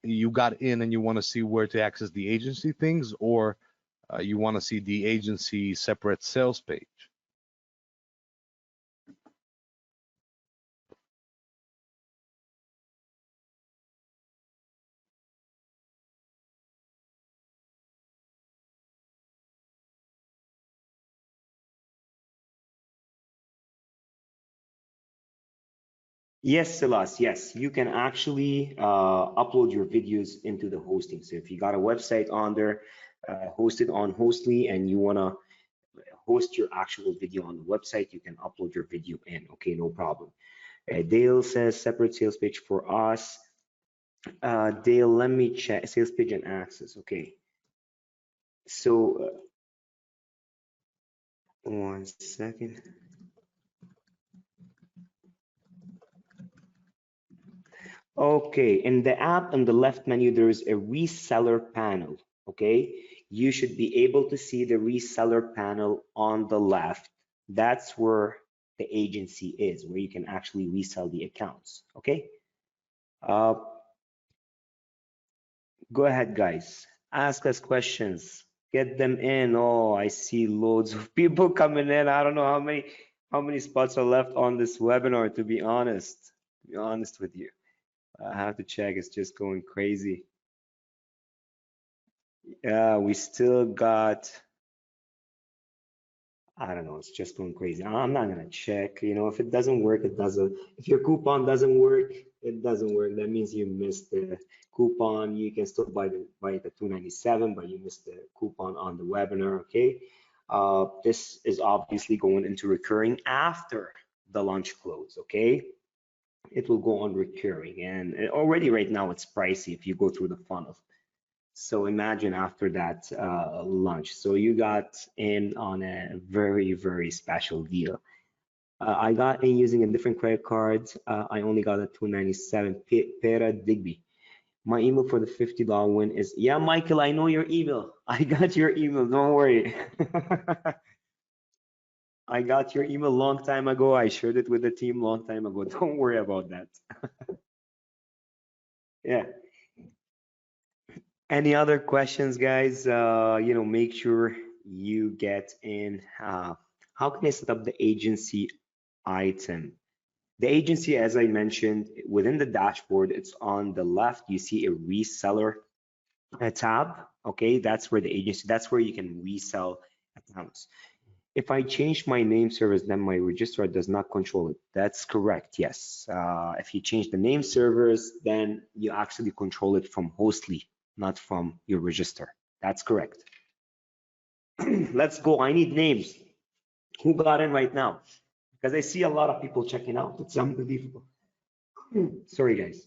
you got in and you want to see where to access the agency things, or you want to see the agency separate sales page? Yes, Silas, yes, you can actually upload your videos into the hosting. So if you got a website on there, hosted on Hostly, and you want to host your actual video on the website, you can upload your video in. Okay, no problem. Dale says separate sales page for us. Dale, let me check sales page and access. Okay, so 1 second. Okay, in the app in the left menu, there is a reseller panel. Okay, you should be able to see the reseller panel on the left. That's where the agency is, where you can actually resell the accounts. Okay, uh, go ahead, guys. Ask us questions. Get them in. Oh, I see loads of people coming in. I don't know how many spots are left on this webinar, to be honest. To be honest with you. I have to check. It's just going crazy. Yeah, we still got, I don't know, it's just going crazy. I'm not gonna check. If it doesn't work, it doesn't. If your coupon doesn't work, it doesn't work. That means you missed the coupon. You can still buy it at 297, but you missed the coupon on the webinar. Okay. This is obviously going into recurring after the launch close. Okay. It will go on recurring, and already right now it's pricey if you go through the funnel. So imagine after that launch. So you got in on a very, very special deal. I got in using a different credit card. I only got a 297 Pera Digby. My email for the $50 win is, yeah, Michael, I know your email. I got your email, don't worry. I got your email long time ago. I shared it with the team long time ago. Don't worry about that. Yeah. Any other questions, guys? Make sure you get in. How can I set up the agency item? The agency, as I mentioned, within the dashboard, it's on the left. You see a reseller tab. Okay, that's where the agency, that's where you can resell accounts. If I change my name service, then my registrar does not control it. That's correct, yes. If you change the name servers, then you actually control it from Hostly, not from your register. That's correct. Let's go. I need names. Who got in right now? Because I see a lot of people checking out. It's unbelievable. Sorry, guys.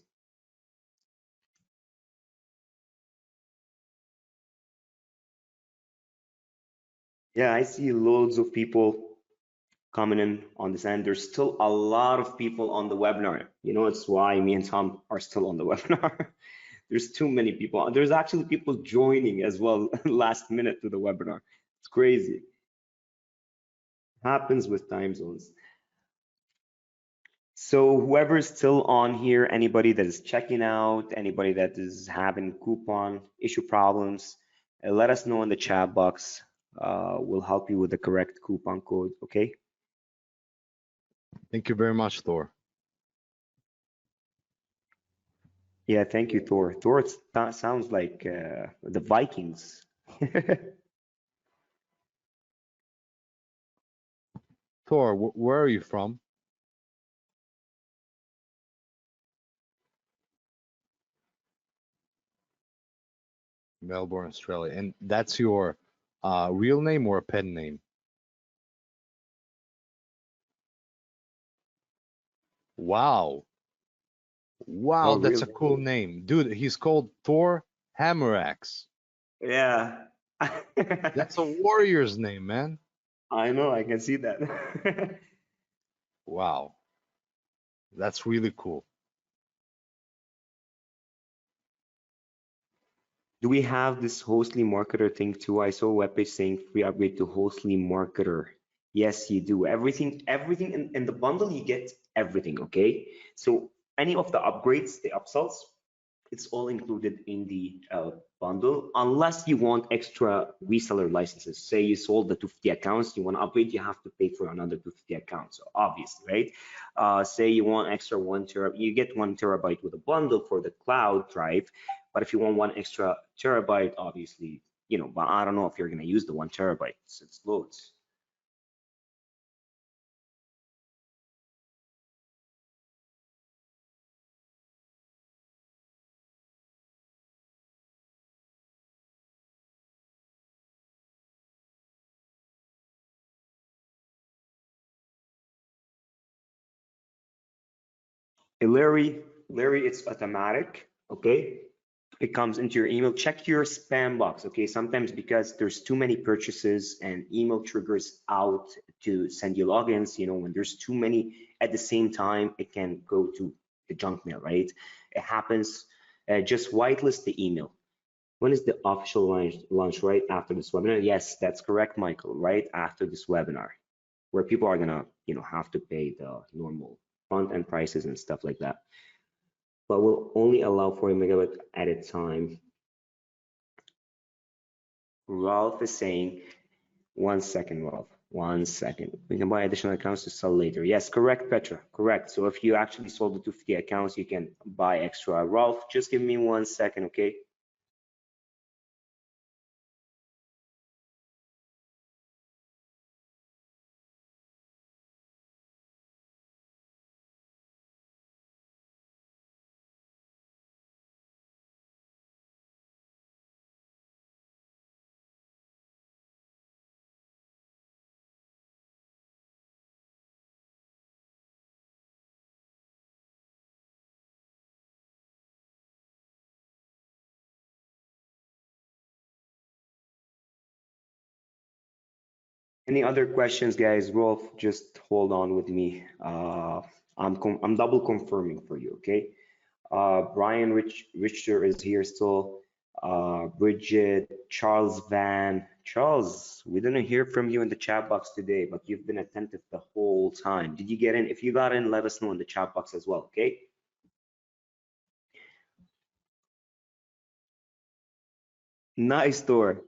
Yeah, I see loads of people coming in on this end. There's still a lot of people on the webinar. It's why me and Tom are still on the webinar. There's too many people. There's actually people joining as well last minute to the webinar. It's crazy. Happens with time zones. So whoever's still on here, anybody that is checking out, anybody that is having coupon issue problems, let us know in the chat box. We'll help you with the correct coupon code, okay? Thank you very much, Thor. Yeah, thank you, Thor. Thor sounds like the Vikings. Thor, where are you from? Melbourne, Australia. And that's your real name or a pen name? Wow. Wow, Oh, that's a really? cool name. Dude, he's called Thor Hammeraxe. Yeah. That's a warrior's name, man. I know, I can see that. Wow. That's really cool. Do we have this Hostly Marketer thing too? I saw a webpage saying free upgrade to Hostly Marketer. Yes, you do. Everything in the bundle, you get everything, okay? So any of the upgrades, the upsells, it's all included in the bundle, unless you want extra reseller licenses. Say you sold the 250 accounts, you want to upgrade, you have to pay for another 250 accounts, so obviously, right? Say you want extra 1 terabyte, you get 1 terabyte with a bundle for the cloud drive, but if you want 1 extra terabyte, obviously, you know, but I don't know if you're going to use the 1 terabyte. It's loads. Larry, it's automatic, okay? It comes into your email. Check your spam box, okay? Sometimes because there's too many purchases and email triggers out to send you logins, you know, when there's too many at the same time, it can go to the junk mail, right? It happens. Just whitelist the email. When is the official launch? Right after this webinar? Yes, that's correct, Michael. Right after this webinar, where people are gonna, you know, have to pay the normal front end prices and stuff like that, but will only allow 40 megabytes at a time. Ralph is saying, 1 second, Ralph, 1 second. We can buy additional accounts to sell later. Yes, correct, Petra, correct. So if you actually sold the 250 accounts, you can buy extra. Ralph, just give me 1 second, okay? Any other questions, guys? Rolf, just hold on with me. I'm double confirming for you, okay? Brian Richter is here still. Bridget, Charles Van. Charles, we didn't hear from you in the chat box today, but you've been attentive the whole time. Did you get in? If you got in, let us know in the chat box as well, okay? Nice door.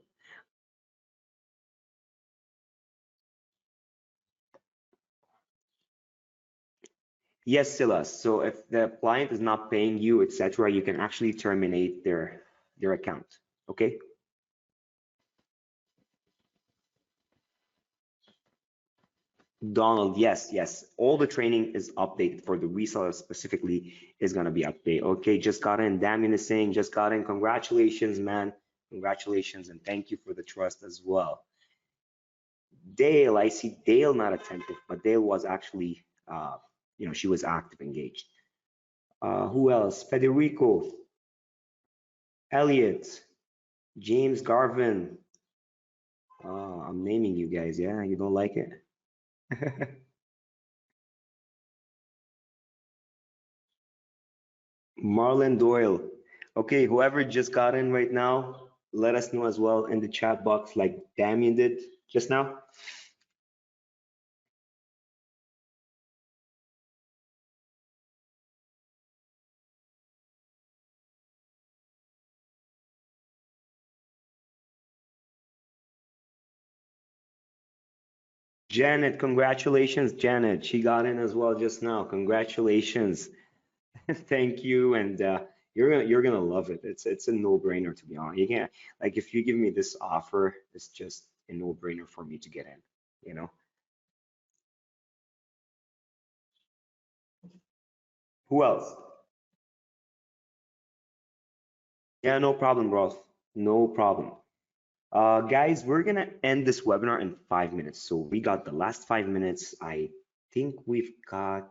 Yes, Silas. So if the client is not paying you, etc., you can actually terminate their account. Okay. Donald, yes, yes. All the training is updated for the reseller specifically is gonna be updated. Okay, just got in. Damien is saying just got in. Congratulations, man. Congratulations and thank you for the trust as well. Dale, I see Dale not attentive, but Dale was actually, you know, she was active, engaged. Who else? Federico, Elliot, James Garvin. I'm naming you guys. Yeah, you don't like it? Marlon Doyle. Okay, whoever just got in right now, let us know as well in the chat box, like Damien did just now. Janet, congratulations, Janet. She got in as well just now. Congratulations. Thank you. And you're gonna love it. It's a no-brainer, to be honest. You can't, like, if you give me this offer, it's just a no-brainer for me to get in, you know. Who else? Yeah, no problem, Ross. No problem. Guys, we're gonna end this webinar in 5 minutes. So we got the last 5 minutes. I think we've got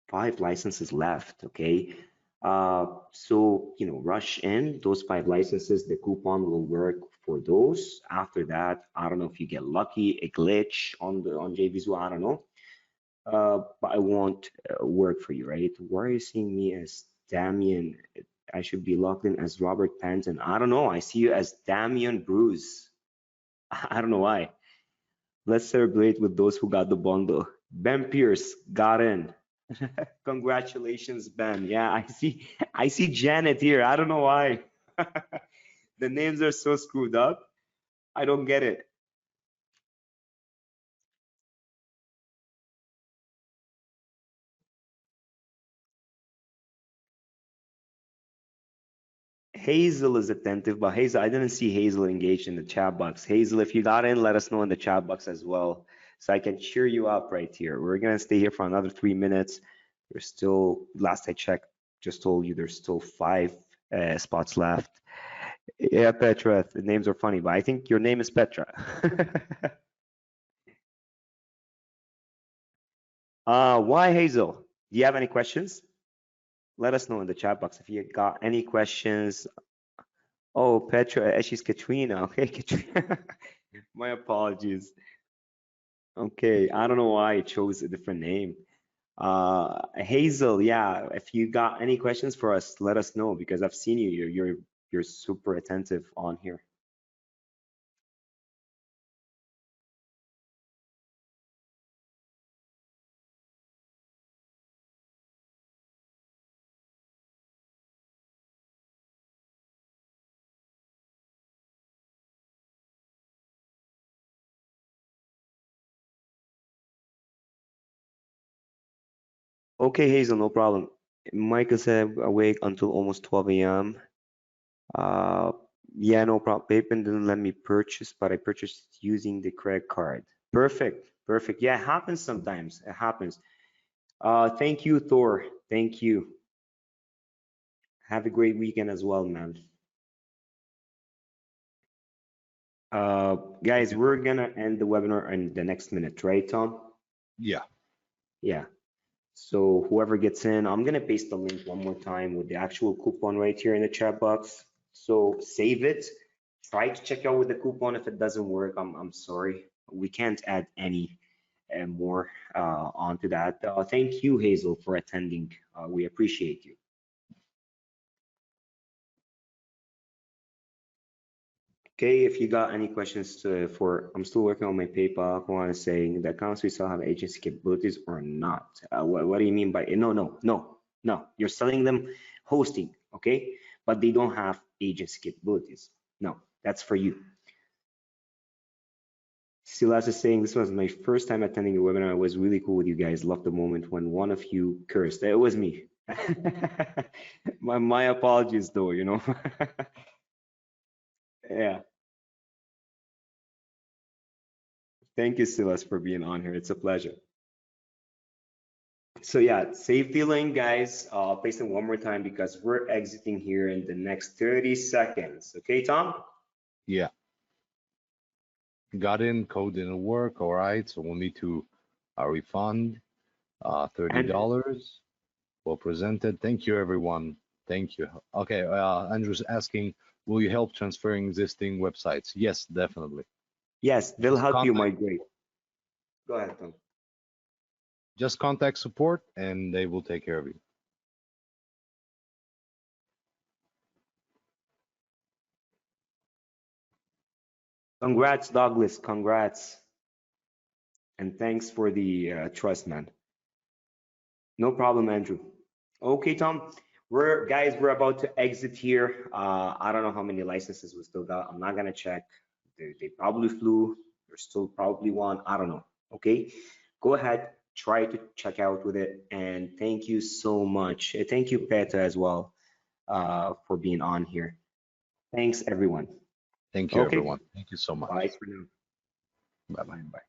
5 licenses left, okay? So, rush in those 5 licenses. The coupon will work for those. After that, I don't know if you get lucky, a glitch on JVZoo, I don't know. But I won't work for you, right? Why are you seeing me as Damien? I should be logged in as Robert Panton. I don't know. I see you as Damian Bruce. I don't know why. Let's celebrate with those who got the bundle. Ben Pierce got in. Congratulations, Ben. Yeah, I see Janet here. I don't know why. The names are so screwed up. I don't get it. Hazel is attentive, but Hazel, I didn't see Hazel engaged in the chat box. Hazel, if you got in, let us know in the chat box as well, so I can cheer you up right here. We're gonna stay here for another 3 minutes. There's still, last I checked, just told you there's still 5 spots left. Yeah, Petra, the names are funny, but I think your name is Petra. Why Hazel? Do you have any questions? Let us know in the chat box if you got any questions. Oh, Petra, she's Katrina. Okay, Katrina. My apologies. Okay, I don't know why I chose a different name. Hazel, yeah, if you got any questions for us, let us know because I've seen you. You're super attentive on here. Okay, Hazel, no problem. Michael said awake until almost 12 a.m. Uh, yeah, no problem. PayPal didn't let me purchase, but I purchased using the credit card. Perfect, perfect. Yeah, it happens sometimes. It happens. Thank you, Thor. Thank you. Have a great weekend as well, man. Guys, we're gonna end the webinar in the next minute, right, Tom? Yeah. Yeah. So whoever gets in, I'm gonna paste the link one more time with the actual coupon right here in the chat box. So save it. Try to check out with the coupon. If it doesn't work, I'm sorry. We can't add any more onto that. Thank you, Hazel, for attending. We appreciate you. Okay, if you got any questions I'm still working on my PayPal. I want to say the accounts we sell have agency capabilities or not. What do you mean by no? You're selling them hosting, okay? But they don't have agency capabilities. No, that's for you. Silas is saying this was my first time attending a webinar. It was really cool with you guys. Loved the moment when one of you cursed. It was me. My apologies though, Yeah. Thank you, Silas, for being on here. It's a pleasure. So yeah, save the link, guys. Paste it one more time because we're exiting here in the next 30 seconds. Okay, Tom? Yeah. Got in, code didn't work. All right. So we'll need to refund $30. Well presented. Thank you, everyone. Thank you. Okay. Andrew's asking, will you help transferring existing websites? Yes, definitely. Yes, they'll Just help you contact, migrate. Go ahead, Tom. just contact support and they will take care of you. Congrats, Douglas. Congrats. And thanks for the trust, man. No problem, Andrew. Okay, Tom. We're about to exit here. I don't know how many licenses we still got. I'm not gonna check. They probably flew. There's still probably one. I don't know. Okay. Go ahead, try to check out with it. And thank you so much. Thank you, Petra, as well, for being on here. Thanks, everyone. Thank you, Okay. everyone. Thank you so much. Bye for now. Bye bye.